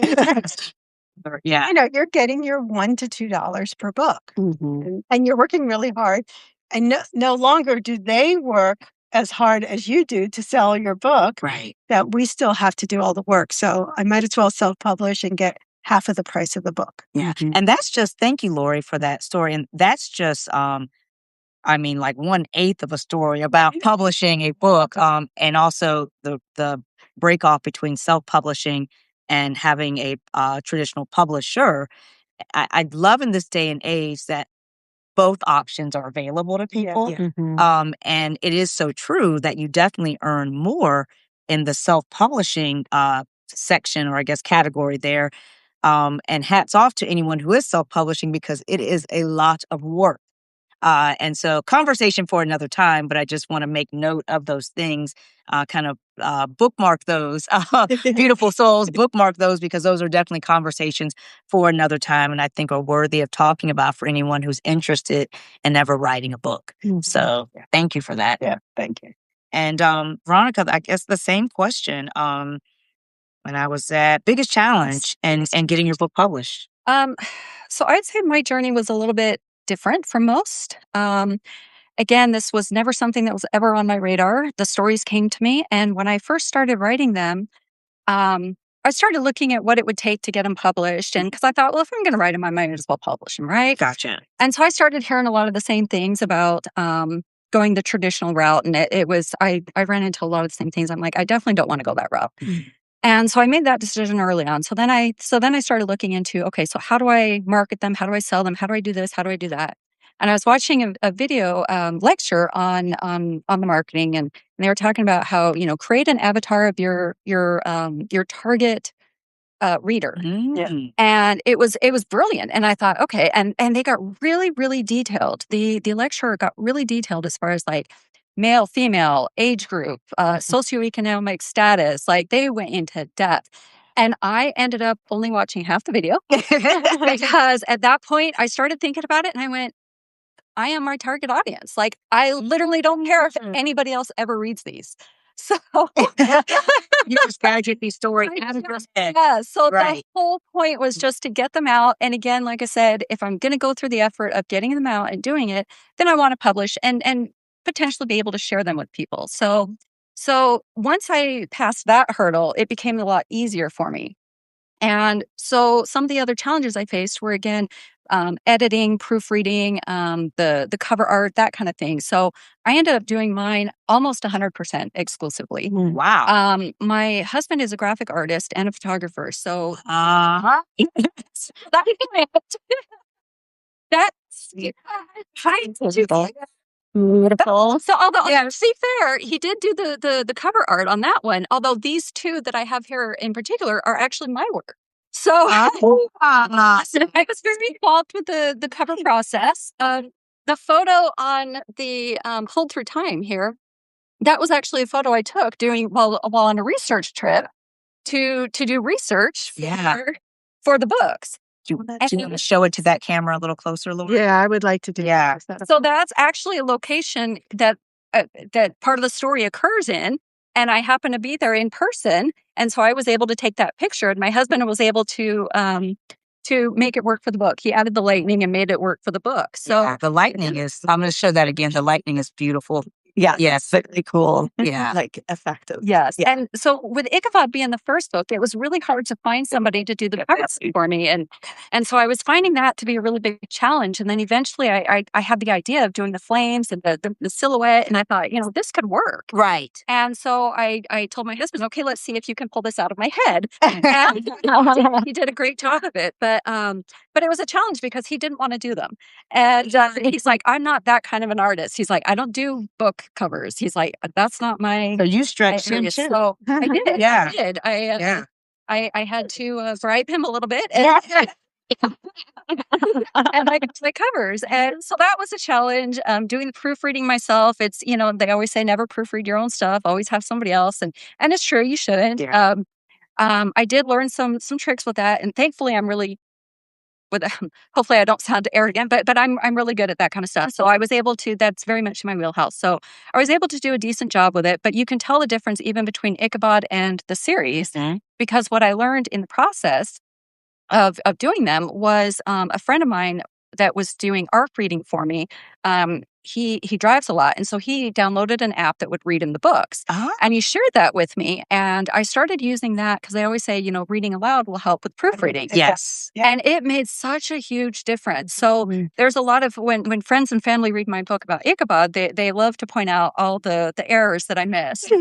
Yeah. you're getting your $1 to $2 per book. Mm-hmm. And you're working really hard. And no longer do they work as hard as you do to sell your book. Right. That we still have to do all the work. So I might as well self-publish and get half of the price of the book. Yeah. Mhm. And that's just, thank you, Lori, for that story. And that's just, like 1/8 of a story about publishing a book, and also the break off between self-publishing and having a traditional publisher. I love in this day and age that both options are available to people. Yeah. Mm-hmm. And it is so true that you definitely earn more in the self-publishing section, or I guess category there. And hats off to anyone who is self-publishing, because it is a lot of work. And so conversation for another time, but I just want to make note of those things, bookmark those, beautiful souls, bookmark those, because those are definitely conversations for another time. And I think are worthy of talking about for anyone who's interested in ever writing a book. Mm-hmm. So thank you for that. Yeah, thank you. And Veronica, I guess the same question. When I was at biggest challenge and getting your book published. So I'd say my journey was a little bit different from most. Again, this was never something that was ever on my radar. The stories came to me, and when I first started writing them, I started looking at what it would take to get them published. And because I thought, well, if I'm going to write them, I might as well publish them, right? Gotcha. And so I started hearing a lot of the same things about going the traditional route. And I ran into a lot of the same things. I'm like, I definitely don't want to go that route. Mm-hmm. And so I made that decision early on. So then I started looking into, okay, so how do I market them? How do I sell them? How do I do this? How do I do that? And I was watching a video lecture on the marketing, and they were talking about how, create an avatar of your target reader. Mm. And it was brilliant. And I thought, okay, and they got really, really detailed. The lecturer got really detailed as far as like male, female, age group, socioeconomic status. Like they went into depth. And I ended up only watching half the video because at that point I started thinking about it and I went, I am my target audience. Like I literally don't care if anybody else ever reads these. So you just gotta get these stories out of your head. Yeah. So the whole point was just to get them out. And again, like I said, if I'm going to go through the effort of getting them out and doing it, then I want to publish and potentially be able to share them with people. So once I passed that hurdle, it became a lot easier for me. And so some of the other challenges I faced were, again, editing, proofreading, the cover art, that kind of thing. So I ended up doing mine almost 100% exclusively. Wow. My husband is a graphic artist and a photographer. So that's beautiful. So although to be fair, he did do the cover art on that one. Although these two that I have here in particular are actually my work. So I was very involved with the cover process. The photo on the Hold Through Time here, that was actually a photo I took while on a research trip to do research for the books. Do you want to show it to that camera a little closer, Laura? Yeah, I would like to do Yeah. that. So that's actually a location that that part of the story occurs in, and I happen to be there in person, and so I was able to take that picture, and my husband was able to make it work for the book. He added the lightning and made it work for the book. So Yeah, the lightning is, I'm going to show that again. The lightning is beautiful. Yes. Very cool. Yeah. Like effective. yes. Yeah. And so with Ichabod being the first book, it was really hard to find somebody to do the covers for me. And so I was finding that to be a really big challenge. And then eventually I had the idea of doing the flames and the silhouette. And I thought, this could work. Right. And so I told my husband, okay, let's see if you can pull this out of my head. And he did a great job of it. But it was a challenge because he didn't want to do them. And he's like, I'm not that kind of an artist. He's like, I don't do book covers. He's like, that's not my. So you stretched him area. too. So I did. Yeah. I did. Yeah. I had to bribe him a little bit. And, and I got to the covers. And so that was a challenge. Doing the proofreading myself. It's, they always say never proofread your own stuff. Always have somebody else. And it's true, you shouldn't. Yeah. I did learn some tricks with that. And thankfully I'm really hopefully I don't sound arrogant, but I'm really good at that kind of stuff. So I was able to, that's very much in my wheelhouse. So I was able to do a decent job with it, but you can tell the difference even between Ichabod and the series, because what I learned in the process of doing them was a friend of mine that was doing ARC reading for me. He drives a lot, and so he downloaded an app that would read him the books, and he shared that with me. And I started using that because I always say, reading aloud will help with proofreading. Yes. And it made such a huge difference. So there's a lot of when friends and family read my book about Ichabod, they love to point out all the errors that I missed.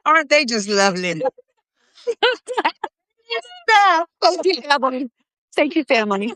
Aren't they just lovely? Thank you, family.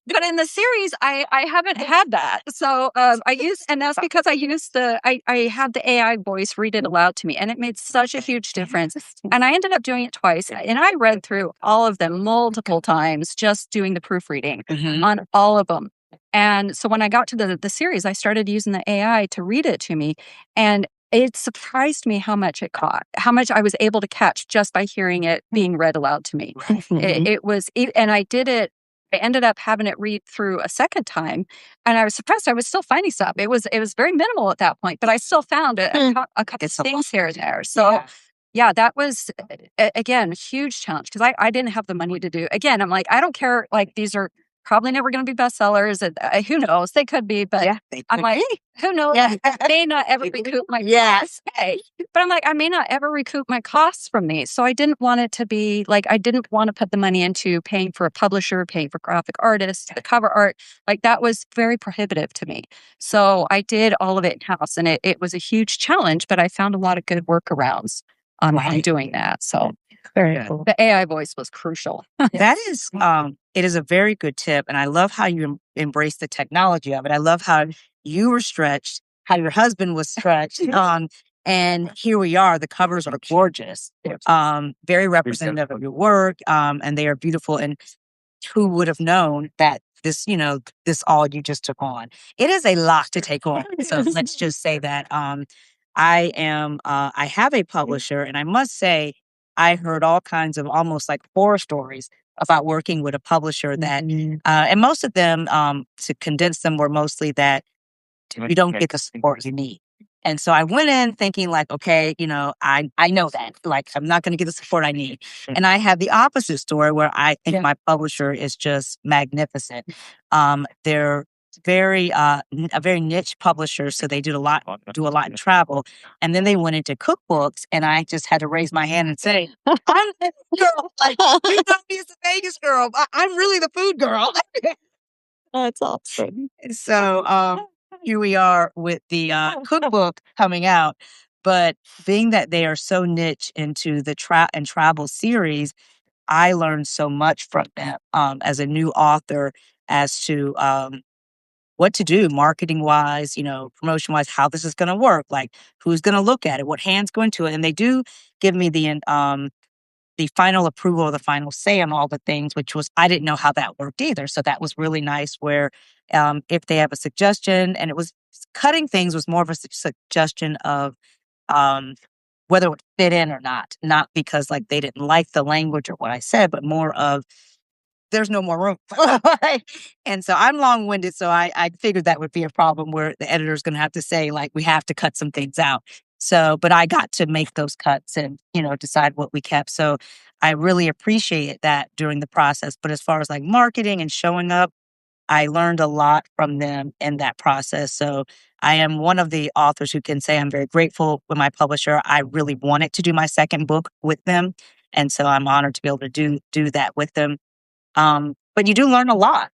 But in the series, I haven't had that. So and that's because I had the AI voice read it aloud to me, and it made such a huge difference. And I ended up doing it twice, and I read through all of them multiple times, just doing the proofreading on all of them. And so when I got to the series, I started using the AI to read it to me, and it surprised me how much it caught, how much I was able to catch just by hearing it being read aloud to me. It was, and I did it. I ended up having it read through a second time, and I was surprised. I was still finding stuff. It was very minimal at that point, but I still found a couple of things here and there. So, yeah, that was again a huge challenge because I didn't have the money to do. Again, I'm like, I don't care. Like these are probably never going to be bestsellers, and who knows? They could be, but I'm like, who knows? I may not ever recoup my costs. But I'm like, I may not ever recoup my costs from these. So I didn't want it to be like, I didn't want to put the money into paying for a publisher, paying for graphic artists, the cover art. Like that was very prohibitive to me. So I did all of it in-house, and it was a huge challenge, but I found a lot of good workarounds on doing that. So very cool. The AI voice was crucial. That is, it is a very good tip. And I love how you embrace the technology of it. I love how you were stretched, how your husband was stretched. And here we are. The covers are gorgeous, very representative of your work. And they are beautiful. And who would have known that this all you just took on? It is a lot to take on. So let's just say that I have a publisher, and I must say, I heard all kinds of almost like horror stories about working with a publisher that, and most of them, to condense them, were mostly that you don't get the support you need. And so I went in thinking like, okay, I know that, like, I'm not going to get the support I need. And I had the opposite story where I think my publisher is just magnificent. They're a very niche publisher, so they do a lot in travel. And then they went into cookbooks, and I just had to raise my hand and say, I'm the girl. Like, you know me as the Vegas girl. I'm really the food girl. That's awesome. So here we are with the cookbook coming out. But being that they are so niche into the travel series, I learned so much from them as a new author as to what to do marketing wise, promotion wise, how this is going to work, like who's going to look at it, what hand's going to it. And they do give me the final approval, the final say on all the things, which was, I didn't know how that worked either. So that was really nice where if they have a suggestion, and it was cutting things was more of a suggestion of whether it would fit in or not because like they didn't like the language or what I said, but more of there's no more room. And so I'm long-winded, so I figured that would be a problem where the editor's going to have to say, like, we have to cut some things out. So, but I got to make those cuts and, decide what we kept. So I really appreciate that during the process. But as far as like marketing and showing up, I learned a lot from them in that process. So I am one of the authors who can say I'm very grateful with my publisher. I really wanted to do my second book with them. And so I'm honored to be able to do that with them. But you do learn a lot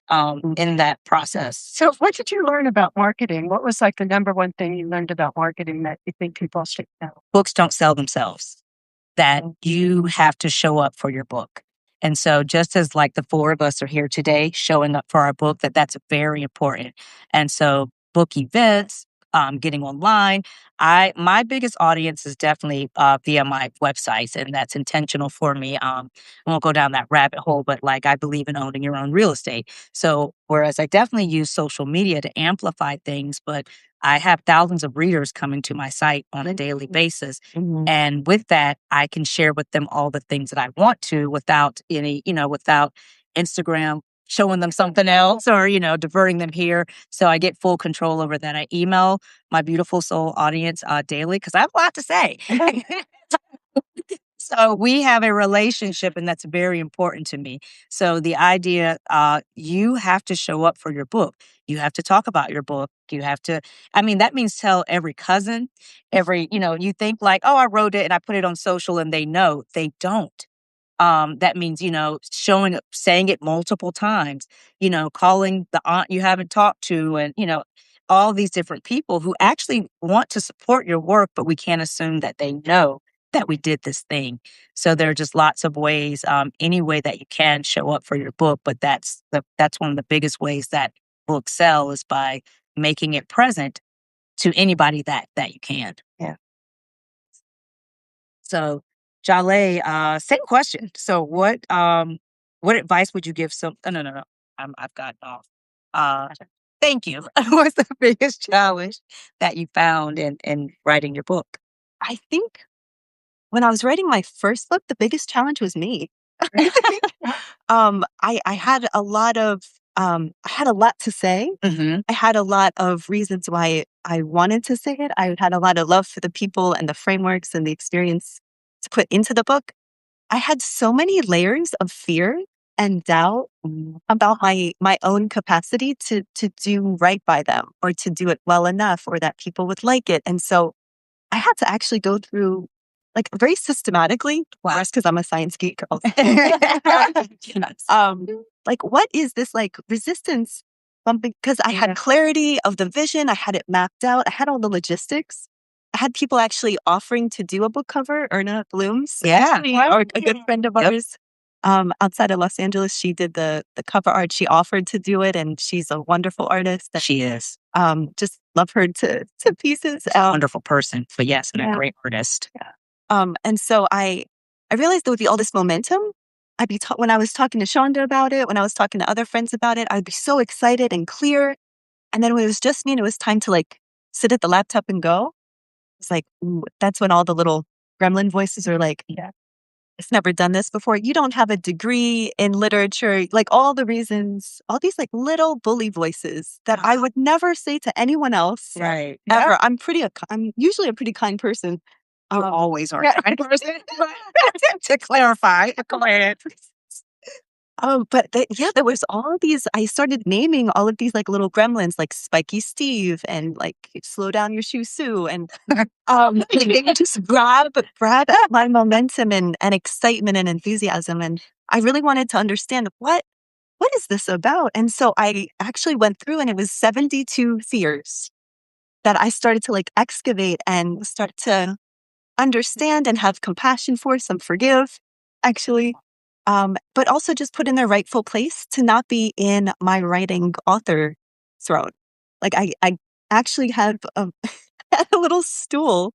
in that process. So what did you learn about marketing? What was like the number one thing you learned about marketing that you think people should know? Books don't sell themselves, that you have to show up for your book. And so just as like the four of us are here today showing up for our book, that's very important. And so book events, getting online. My biggest audience is definitely via my websites, and that's intentional for me. I won't go down that rabbit hole, but like I believe in owning your own real estate. So whereas I definitely use social media to amplify things, but I have thousands of readers coming to my site on a daily basis. And with that, I can share with them all the things that I want to without without Instagram showing them something else or, diverting them here. So I get full control over that. I email my beautiful soul audience daily because I have a lot to say. So we have a relationship, and that's very important to me. So the idea, you have to show up for your book. You have to talk about your book. You have to, that means tell every cousin, you think like, oh, I wrote it and I put it on social and they know. They don't. That means, showing up, saying it multiple times, calling the aunt you haven't talked to and, all these different people who actually want to support your work, but we can't assume that they know that we did this thing. So there are just lots of ways, any way that you can show up for your book, but that's one of the biggest ways that books sell is by making it present to anybody that you can. Yeah. So, Jaleh, same question. So, what advice would you give some? Oh, no. I've gotten off. Thank you. What's the biggest challenge that you found in writing your book? I think when I was writing my first book, the biggest challenge was me. I had a lot to say. Mm-hmm. I had a lot of reasons why I wanted to say it. I had a lot of love for the people and the frameworks and the experience to put into the book. I had so many layers of fear and doubt about my own capacity to do right by them or to do it well enough or that people would like it. And so I had to actually go through like very systematically, because I'm a science geek. Like what is this like resistance? Because I had clarity of the vision, I had it mapped out, I had all the logistics. I had people actually offering to do a book cover, Erna Blooms, actually, or a good friend of ours. Outside of Los Angeles, she did the cover art. She offered to do it, and she's a wonderful artist. She is. Just love her to pieces. Wonderful person, but yes, and a great artist. And so I realized there would be all this momentum. When I was talking to Shaunda about it, when I was talking to other friends about it, I'd be so excited and clear. And then when it was just me and it was time to like sit at the laptop and go, it's like, ooh, that's when all the little gremlin voices are like, I've never done this before. You don't have a degree in literature, like all the reasons, all these like little bully voices that I would never say to anyone else. Right. Ever. I'm usually a pretty kind person. You always are a kind person. To clarify. Go ahead. But there was all these, I started naming all of these like little gremlins, like Spiky Steve and like Slow Down Your Shoe Sue. And they just grab my momentum and excitement and enthusiasm. And I really wanted to understand what is this about? And so I actually went through and it was 72 fears that I started to like excavate and start to understand and have compassion for, some forgive, actually. But also just put in their rightful place to not be in my writing author throne. Like I actually had a little stool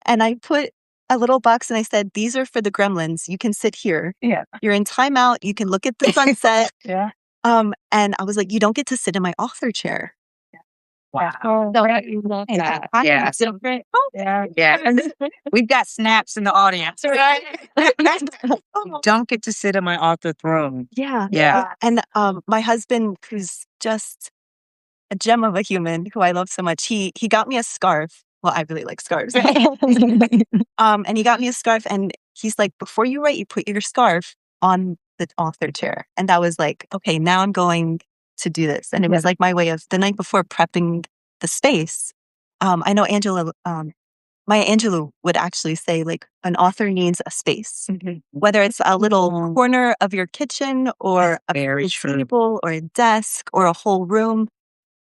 and I put a little box and I said, these are for the gremlins. You can sit here. Yeah. You're in timeout. You can look at the sunset. Yeah. And I was like, you don't get to sit in my author chair. Wow. So I love that. Yeah. So, Yeah. We've got snaps in the audience. Right? Don't get to sit in my author throne. Yeah. Yeah. And my husband, who's just a gem of a human, who I love so much, he got me a scarf. Well, I really like scarves. And he got me a scarf, and he's like, before you write, you put your scarf on the author chair. And that was like, okay, now I'm going to do this. And it was like my way of the night before prepping the space. I know Maya Angelou would actually say, like, an author needs a space, whether it's a little corner of your kitchen or a table or a desk or a whole room.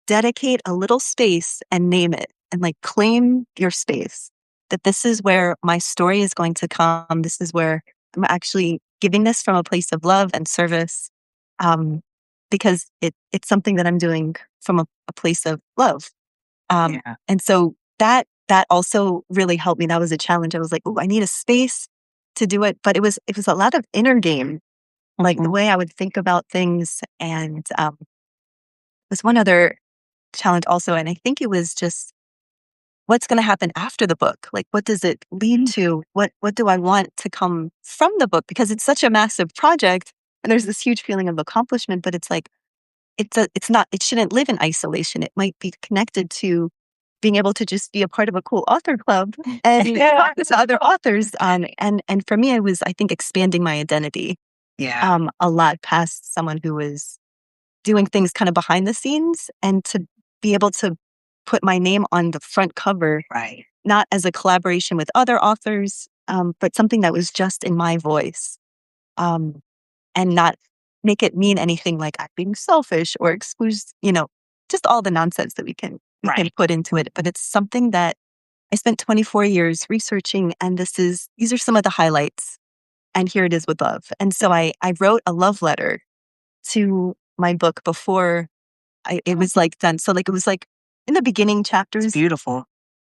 Dedicate a little space and name it, and like claim your space, that this is where my story is going to come. This is where I'm actually giving this from a place of love and service, because it's something that I'm doing from a place of love. And so that also really helped me. That was a challenge. I was like, oh, I need a space to do it. But it was a lot of inner game, like the way I would think about things. And there's one other challenge also, and I think it was just, what's going to happen after the book? Like, what does it lead to? What do I want to come from the book? Because it's such a massive project, and there's this huge feeling of accomplishment. But it's like, it shouldn't live in isolation. It might be connected to being able to just be a part of a cool author club and talk to other authors. And for me, I think, expanding my identity. A lot past someone who was doing things kind of behind the scenes, and to be able to put my name on the front cover, not as a collaboration with other authors, but something that was just in my voice, and not make it mean anything like I'm being selfish or exclusive, just all the nonsense that we can put into it. But it's something that I spent 24 years researching, and these are some of the highlights. And here it is with love. And so I wrote a love letter to my book before it was like done. So like, it was like in the beginning chapters. It's beautiful.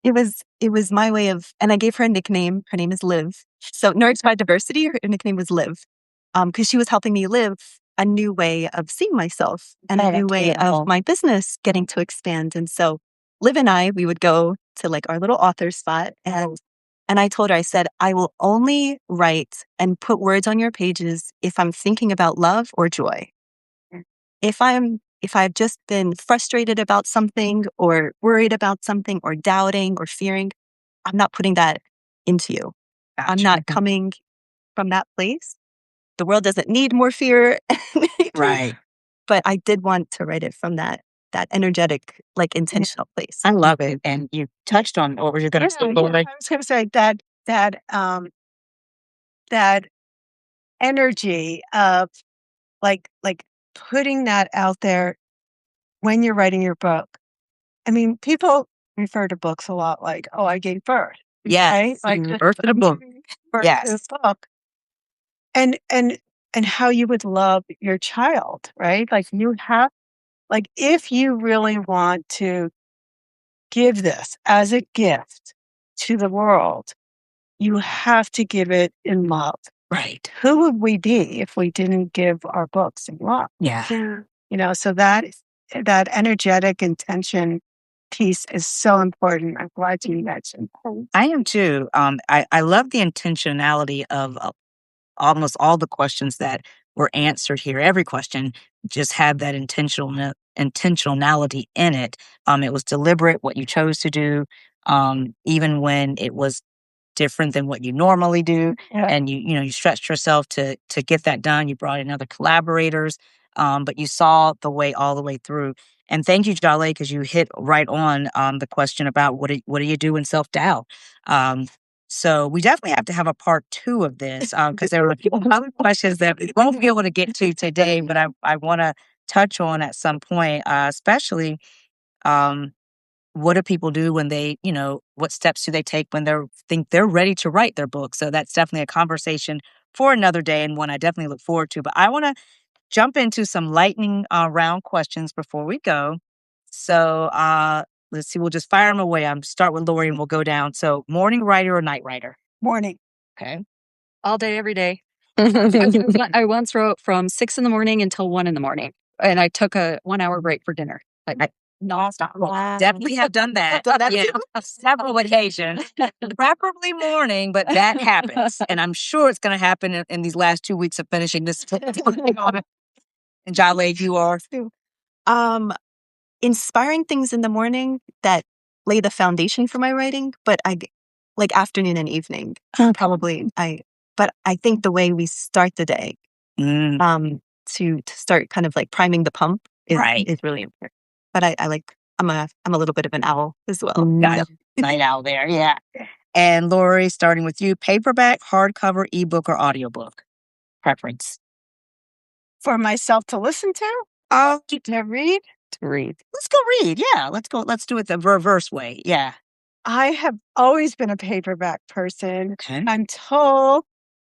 It was my way of, and I gave her a nickname. Her name is Liv. So Nourished by Diversity, her nickname was Liv, because she was helping me live a new way of seeing myself and a new way of my business getting to expand. And so Liv and we would go to like our little author spot, and I told her, I said, I will only write and put words on your pages if I'm thinking about love or joy. If I've just been frustrated about something or worried about something or doubting or fearing, I'm not putting that into you. Gotcha. I'm not coming from that place. The world doesn't need more fear. Right. But I did want to write it from that energetic, like, intentional place. I love it. And you touched on, or were you going to say? I was going to say that energy of like putting that out there when you're writing your book. I mean, people refer to books a lot like, oh, I gave birth. Yes. Right? Like Birth to the book. To a book. And how you would love your child, right? Like, you have, like, if you really want to give this as a gift to the world, you have to give it in love. Right. Who would we be if we didn't give our books in love? Yeah. So that energetic intention piece is so important. I'm glad you mentioned that. I am too. I love the intentionality of almost all the questions that were answered here. Every question just had that intentionality in it. It was deliberate what you chose to do, even when it was different than what you normally do. Yeah. And you stretched yourself to get that done. You brought in other collaborators, but you saw the way all the way through. And thank you, Jaleh, because you hit right on the question about what do you do in self-doubt. So we definitely have to have a part 2 of this, because there are other questions that we won't be able to get to today, but I want to touch on at some point, especially what do people do when they, what steps do they take when think they're ready to write their book? So that's definitely a conversation for another day, and one I definitely look forward to. But I want to jump into some lightning round questions before we go. So let's see, we'll just fire them away. I'm start with Lori and we'll go down. So morning writer or night writer? Morning. Okay. All day, every day. I once wrote from 6 in the morning until 1 in the morning, and I took a 1 hour break for dinner. nonstop. Well, Wow. definitely have done that. Done that Yeah, too. on several occasions. Preferably morning, but that happens. And I'm sure it's going to happen in these last 2 weeks of finishing this. And Jaleh, you are too. Inspiring things in the morning that lay the foundation for my writing, but like afternoon and evening, probably. But I think the way we start the day, to start kind of like priming the pump is really important. But I'm a little bit of an owl as well. Night owl there, yeah. And Lori, starting with you, paperback, hardcover, ebook, or audiobook preference? For myself to listen to? To read? To read. Let's go read. Yeah, let's go. Let's do it the reverse way. Yeah. I have always been a paperback person Okay. until,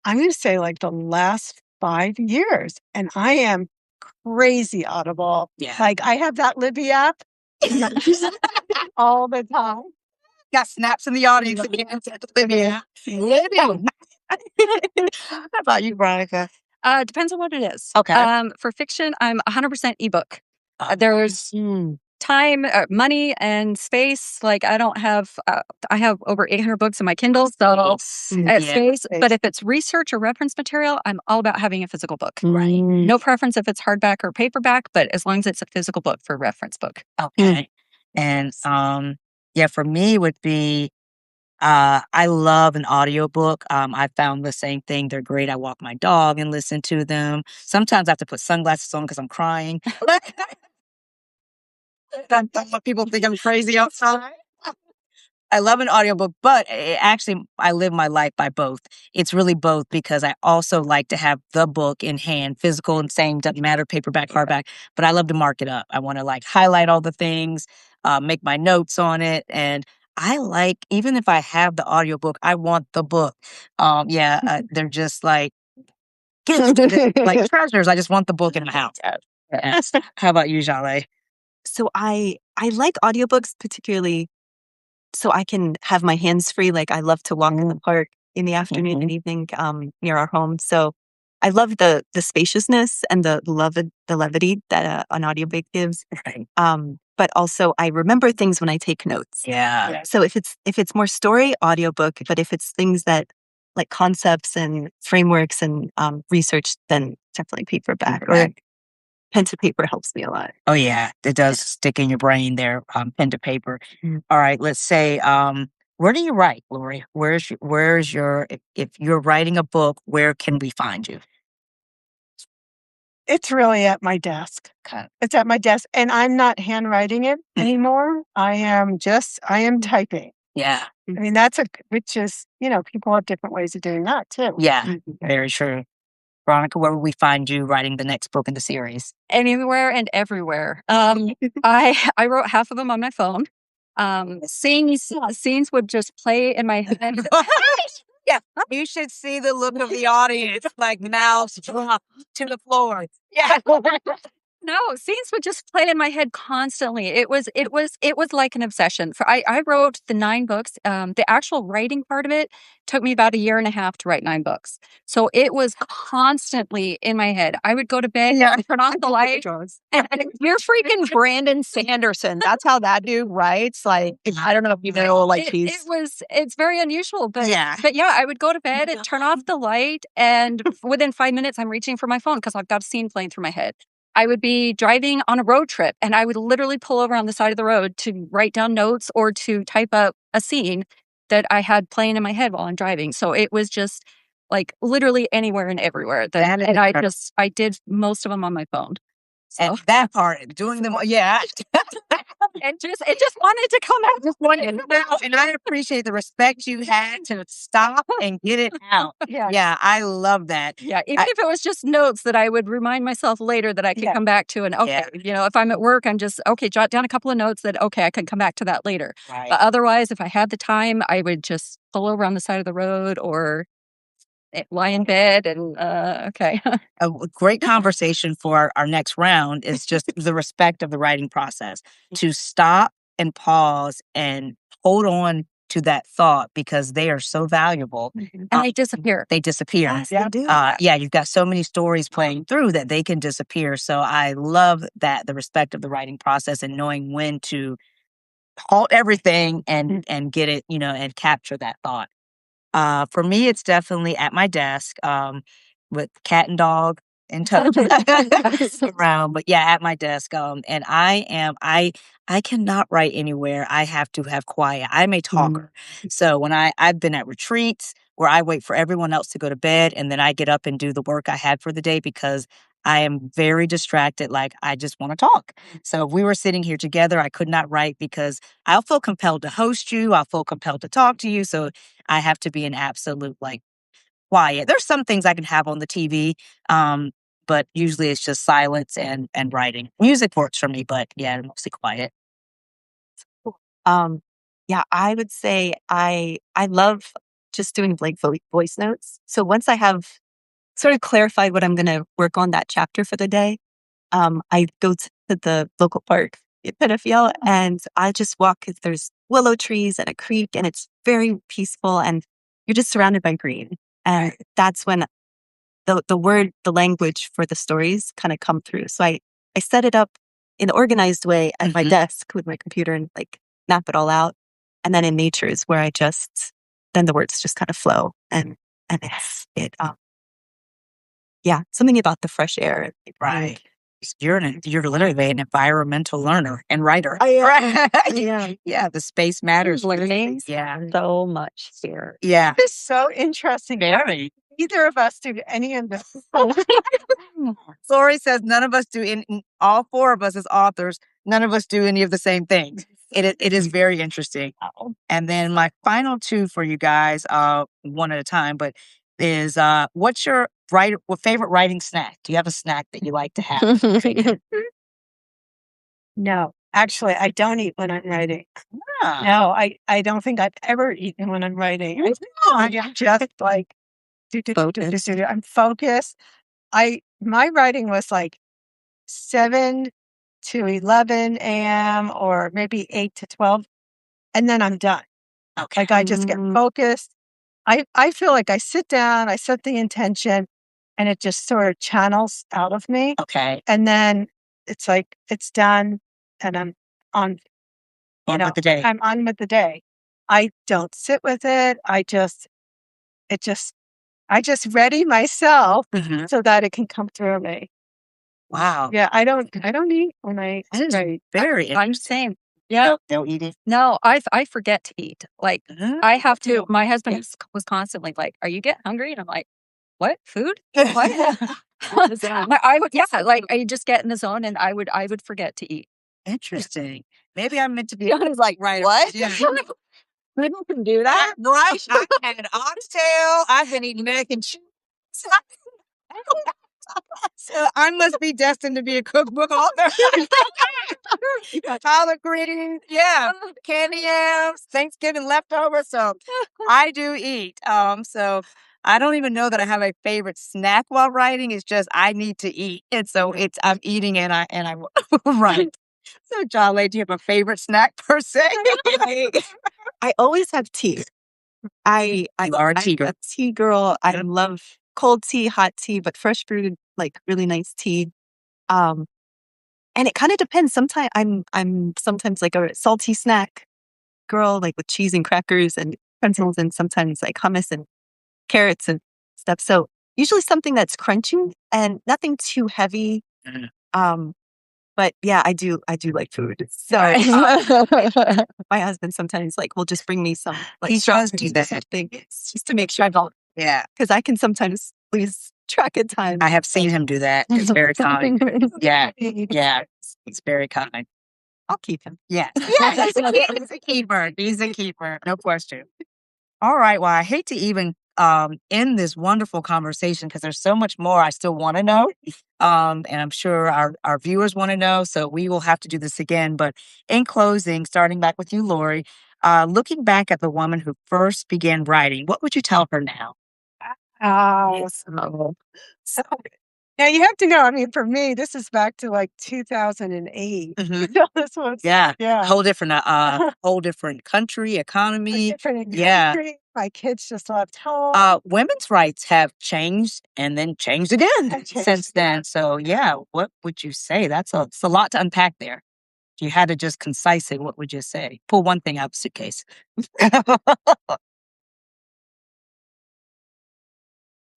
I'm going to say, like the last 5 years. And I am crazy Audible. Yeah. Like, I have that Libby app all the time. Got snaps in the audience again. Olivia. How about you, Veronica? Depends on what it is. Okay. For fiction, I'm 100% ebook. There's time, money, and space. Like I don't have, I have over 800 books in my Kindle, so space. But if it's research or reference material, I'm all about having a physical book. Right. No preference if it's hardback or paperback, but as long as it's a physical book for reference book. Okay. And yeah, for me it would be I love an audiobook. I found the same thing. They're great. I walk my dog and listen to them. Sometimes I have to put sunglasses on because I'm crying. Don't let people think I'm crazy outside. I love an audiobook, but actually, I live my life by both. It's really both because I also like to have the book in hand, physical and same, doesn't matter, paperback, hardback, but I love to mark it up. I want to like highlight all the things, make my notes on it. And I like, even if I have the audiobook, I want the book. They're just like treasures. I just want the book in my house. Yes. How about you, Jaleh? So I like audiobooks particularly so I can have my hands free. Like I love to walk in the park in the afternoon and evening near our home. So I love the spaciousness and the levity that an audiobook gives. Right. But also I remember things when I take notes. Yeah. So if it's more story, audiobook, but if it's things that like concepts and frameworks and research, then definitely paperback. Or pen to paper helps me a lot. Oh yeah, it does stick in your brain there, pen to paper. All right, let's say, where do you write, Lori? Where's your if you're writing a book, where can we find you? It's really at my desk. Okay. It's at my desk, and I'm not handwriting it anymore. I am typing. Yeah. I mean, which is, people have different ways of doing that too. Yeah, very true. Veronica, where will we find you writing the next book in the series? Anywhere and everywhere. I wrote half of them on my phone. Scenes would just play in my head. Yeah, you should see the look of the audience, like mouths drop to the floor. Yeah. No, scenes would just play in my head constantly. It was like an obsession. I wrote the 9 books. The actual writing part of it took me about 1.5 years to write 9 books. So it was constantly in my head. I would go to bed, turn off the light. You're freaking Brandon Sanderson. That's how that dude writes. Like, I don't know if you know, like it's very unusual, but I would go to bed and turn off the light, and within 5 minutes, I'm reaching for my phone because I've got a scene playing through my head. I would be driving on a road trip and I would literally pull over on the side of the road to write down notes or to type up a scene that I had playing in my head while I'm driving. So it was just like literally anywhere and everywhere. I did most of them on my phone. So. And that part, doing them, yeah. It just wanted to come out. Just wanted and I appreciate the respect you had to stop and get it out. Yeah, I love that. Yeah, even if it was just notes that I would remind myself later that I could come back to. And if I'm at work, I'm just, jot down a couple of notes that, I can come back to that later. Right. But otherwise, if I had the time, I would just pull over on the side of the road or lie in bed and A great conversation for our next round is just the respect of the writing process. To stop and pause and hold on to that thought because they are so valuable. And they disappear. They disappear. Yes, they do. You've got so many stories playing through that they can disappear. So I love that, the respect of the writing process and knowing when to halt everything and get it, and capture that thought. For me, it's definitely at my desk, with cat and dog in tow around, but yeah, at my desk. And I cannot write anywhere. I have to have quiet. I'm a talker. So when I've been at retreats where I wait for everyone else to go to bed and then I get up and do the work I had for the day because I am very distracted. Like I just want to talk. So if we were sitting here together, I could not write because I'll feel compelled to host you. I'll feel compelled to talk to you. So I have to be in absolute quiet. There's some things I can have on the TV, but usually it's just silence and writing. Music works for me, but yeah, mostly quiet. Yeah, I would say I love just doing voice notes. So once I have sort of clarified what I'm going to work on that chapter for the day, I go to the local park in Penfield and I just walk. There's willow trees and a creek and it's very peaceful and you're just surrounded by green. And that's when the language for the stories kind of come through. So I set it up in an organized way at my desk with my computer and map it all out. And then in nature is where then the words just kind of flow and something about the fresh air. Right. You're literally an environmental learner and writer. Yeah, the space matters. Learning so much here. Yeah. It's so interesting. Very. Neither of us do any of this. Lori says none of us do, all four of us as authors, none of us do any of the same things. It is very interesting. And then my final two for you guys, one at a time, but is what's your favorite writing snack? Do you have a snack that you like to have? No, actually, I don't eat when I'm writing. Ah. No, I don't think I've ever eaten when I'm writing. I'm just Focused. I'm focused. My writing was 7 to 11 a.m. or maybe 8 to 12, and then I'm done. Okay. I just get focused. I feel like I sit down, I set the intention, and it just sort of channels out of me. Okay. And then it's it's done, and I'm on. With the day. I'm on with the day. I don't sit with it. I just ready myself so that it can come through me. Wow. Yeah, I don't eat when I write. Very I'm the same. Yeah. Don't eat it. No, I forget to eat. I have to. My husband was constantly like, "Are you getting hungry?" And I'm like, "What? Food? What?" I would, I just get in the zone, and I would forget to eat. Interesting. Maybe I'm meant to be honest. Right. What? Yeah. People can do that, right? I've had an oxtail. I've been eating mac and cheese. So I must be destined to be a cookbook author. Collard greens, candy yams, Thanksgiving leftovers. So I do eat. So I don't even know that I have a favorite snack while writing. It's just I need to eat, and so I'm eating and I write. So Jaleh, do you have a favorite snack per se? I always have tea. I'm a tea girl. I love cold tea, hot tea, but fresh brewed, really nice tea. And it kind of depends. Sometimes I'm sometimes a salty snack girl, with cheese and crackers and pretzels, and sometimes hummus and carrots and stuff. So usually something that's crunchy and nothing too heavy. But yeah, I do like food. So my husband sometimes will just bring me some He does do that. Something just to make sure I don't. Yeah, because I can sometimes lose track of time. I have seen him do that. It's very kind. Yeah, it's very kind. I'll keep him. Yeah, he's a keeper. He's a keeper, no question. All right. Well, I hate to even end this wonderful conversation because there's so much more I still want to know. And I'm sure our viewers want to know. So we will have to do this again. But in closing, starting back with you, Lori, looking back at the woman who first began writing, what would you tell her now? Oh, Now you have to know, I mean, for me, this is back to like 2008. Mhm. So this was, Yeah. yeah, Whole different country, a economy. different Yeah. country. My kids just left home. Women's rights have changed and then changed again Have changed. since then. So yeah, what would you say? It's a lot to unpack there. If you had to just concise it, what would you say? Pull one thing out of the suitcase.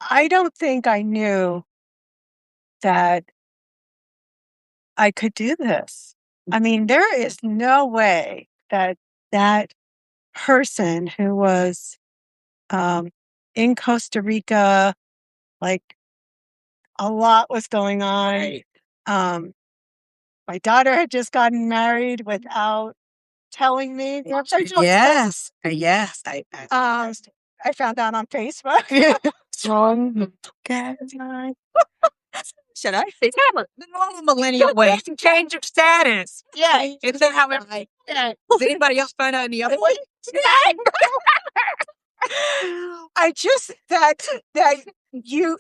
I don't think I knew that I could do this. I mean, there is no way that that person who was in Costa Rica, like a lot was going on. Right. Um, my daughter had just gotten married without telling me. Yes. Yes. I found out on Facebook. Should I say the normal millennial way to change your status? Yeah. Is that how it? Yeah. Does anybody else find out any other way? I just that you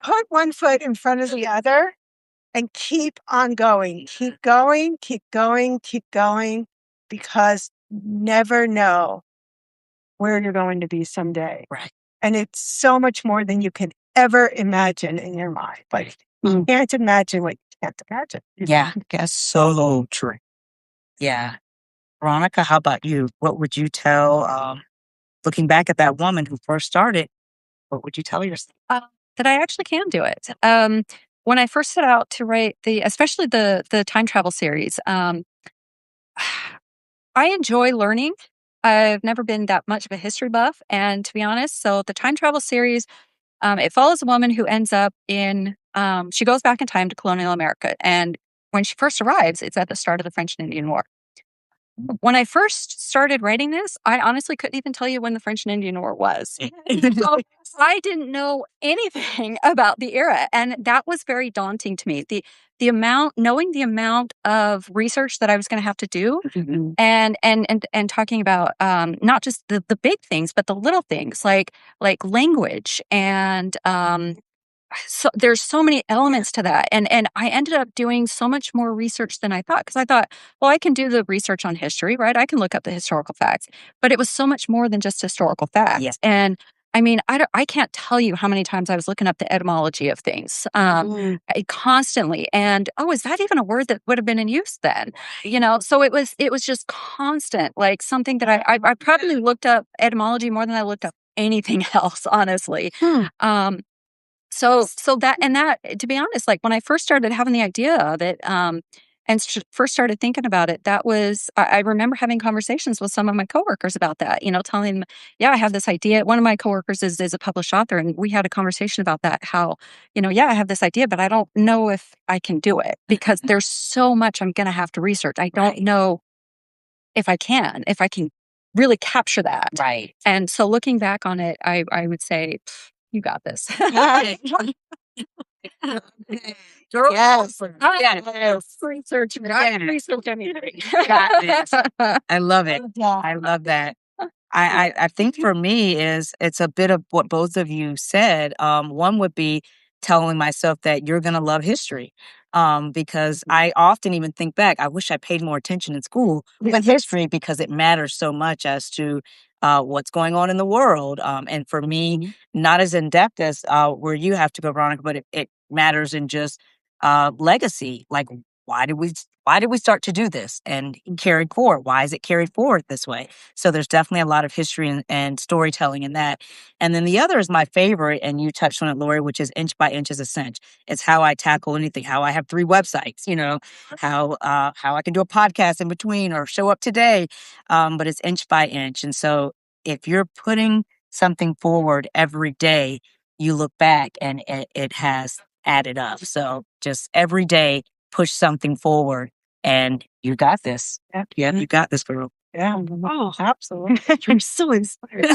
put one foot in front of the other and keep on going. Keep going, keep going, keep going, because you never know where you're going to be someday. Right. And it's so much more than you can ever imagine in your mind. Like you can't imagine what you can't imagine. Yeah. That's so true. Yeah. Veronica, how about you? What would you tell, looking back at that woman who first started, what would you tell yourself? That I actually can do it. When I first set out to write especially the time travel series, I enjoy learning. I've never been that much of a history buff, and to be honest, so the time travel series, it follows a woman who ends up in. She goes back in time to colonial America, and when she first arrives, it's at the start of the French and Indian War. When I first started writing this, I honestly couldn't even tell you when the French and Indian War was. So I didn't know anything about the era, and that was very daunting to me. Knowing the amount of research that I was going to have to do, and talking about not just the big things, but the little things like language and so there's so many elements to that, and I ended up doing so much more research than I thought, because I thought, well, I can do the research on history, right? I can look up the historical facts, but it was so much more than just historical facts. Yes. And I mean, I can't tell you how many times I was looking up the etymology of things constantly, and is that even a word that would have been in use then? So it was just constant, like something that I probably looked up etymology more than I looked up anything else, honestly. So that, to be honest, like when I first started having the idea of it, first started thinking about it, that was, I remember having conversations with some of my coworkers about that, telling them, yeah, I have this idea. One of my coworkers is a published author, and we had a conversation about that, how, yeah, I have this idea, but I don't know if I can do it because there's so much I'm going to have to research. I don't know if I can really capture that. Right. And so looking back on it, I would say, you got this. Girl, Yes. Research. Research anything. I love it. Yeah. I love that. I think for me it's a bit of what both of you said. One would be telling myself that you're gonna love history. Because I often even think back, I wish I paid more attention in school with history because it matters so much as to what's going on in the world. And for me, not as in depth as where you have to go, Veronica, but it matters in just legacy. Like, why did we start to do this and carry forward? Why is it carried forward this way? So there's definitely a lot of history and storytelling in that. And then the other is my favorite, and you touched on it, Lori, which is inch by inch is a cinch. It's how I tackle anything, how I have 3 websites, how I can do a podcast in between or show up today. But it's inch by inch. And so if you're putting something forward every day, you look back and it has added up. So just every day, push something forward, and you got this. Yeah, you got this, girl. Yeah. Oh, absolutely. You're so inspired.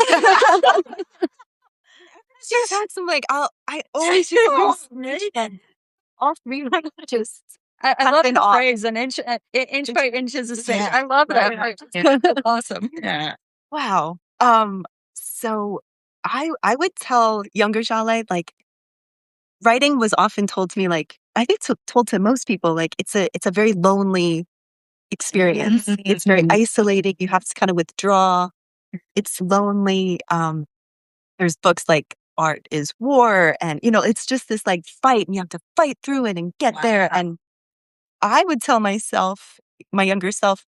She's had some I always use all 3 languages. I love the phrase, an inch by inch is a cinch. Yeah. I love that. That's awesome. Yeah. Wow. So I would tell younger Jaleh, writing was often told to me, like, I think told to most people, like, it's a very lonely experience. It's very isolating. You have to kind of withdraw. It's lonely. There's books like Art is War, and it's just this like fight, and you have to fight through it and get there. And I would tell myself, my younger self,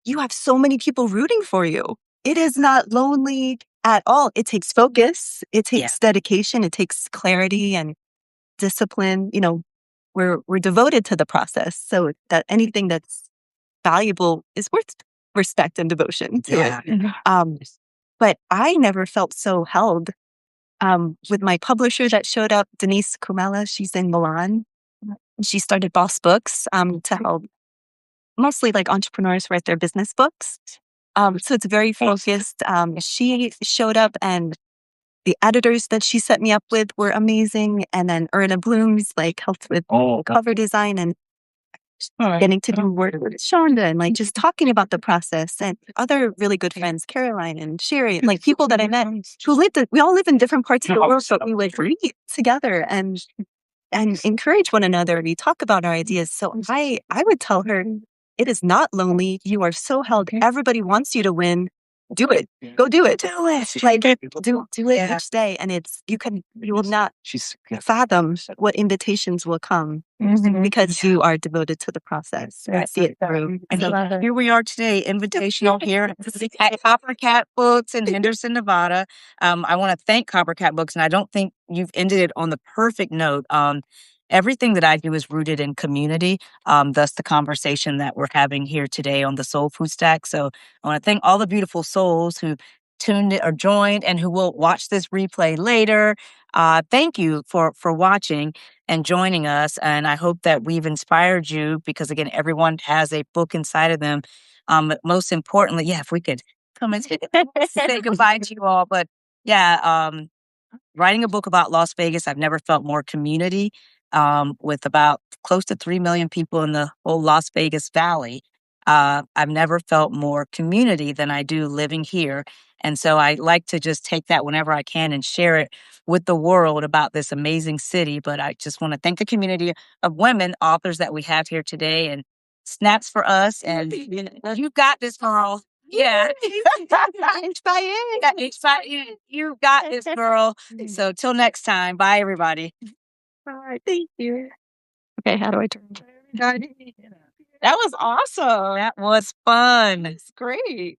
you have so many people rooting for you. It is not lonely at all. It takes focus. It takes dedication. It takes clarity and discipline. We're devoted to the process, so that anything that's valuable is worth respect and devotion to it. But I never felt so held. With my publisher that showed up, Denise Kumela, she's in Milan. She started Boss Books to help mostly like entrepreneurs write their business books. So it's very focused. She showed up, and the editors that she set me up with were amazing. And then Erna Bloom's like helped with cover design, and getting to do work with Shaunda, and like just talking about the process, and other really good friends, Caroline and Sherry, like people that I met who we all live in different parts of the world, but we would read together and encourage one another. We talk about our ideas. So I would tell her, it is not lonely. You are so held. Everybody wants you to win. Do it. Go do it. Do it. Like do it each day. And you will not fathom what invitations will come because you are devoted to the process. I see it through. And here we are today, invitational here at Coppercat Books in Henderson, Nevada. I want to thank Coppercat Books, and I don't think you've ended it on the perfect note. Everything that I do is rooted in community, thus the conversation that we're having here today on the Soul Food Stack. So I want to thank all the beautiful souls who tuned in or joined and who will watch this replay later. Thank you for watching and joining us. And I hope that we've inspired you, because again, everyone has a book inside of them. But most importantly, if we could come and say goodbye to you all. But writing a book about Las Vegas, I've never felt more community, with about close to 3 million people in the whole Las Vegas Valley. I've never felt more community than I do living here. And so I like to just take that whenever I can and share it with the world about this amazing city. But I just want to thank the community of women authors that we have here today, and snaps for us. And you got this, girl. Yeah. You got this, girl. So till next time. Bye, everybody. All right. Thank you. Okay. How do I turn? That was awesome. That was fun. It's great.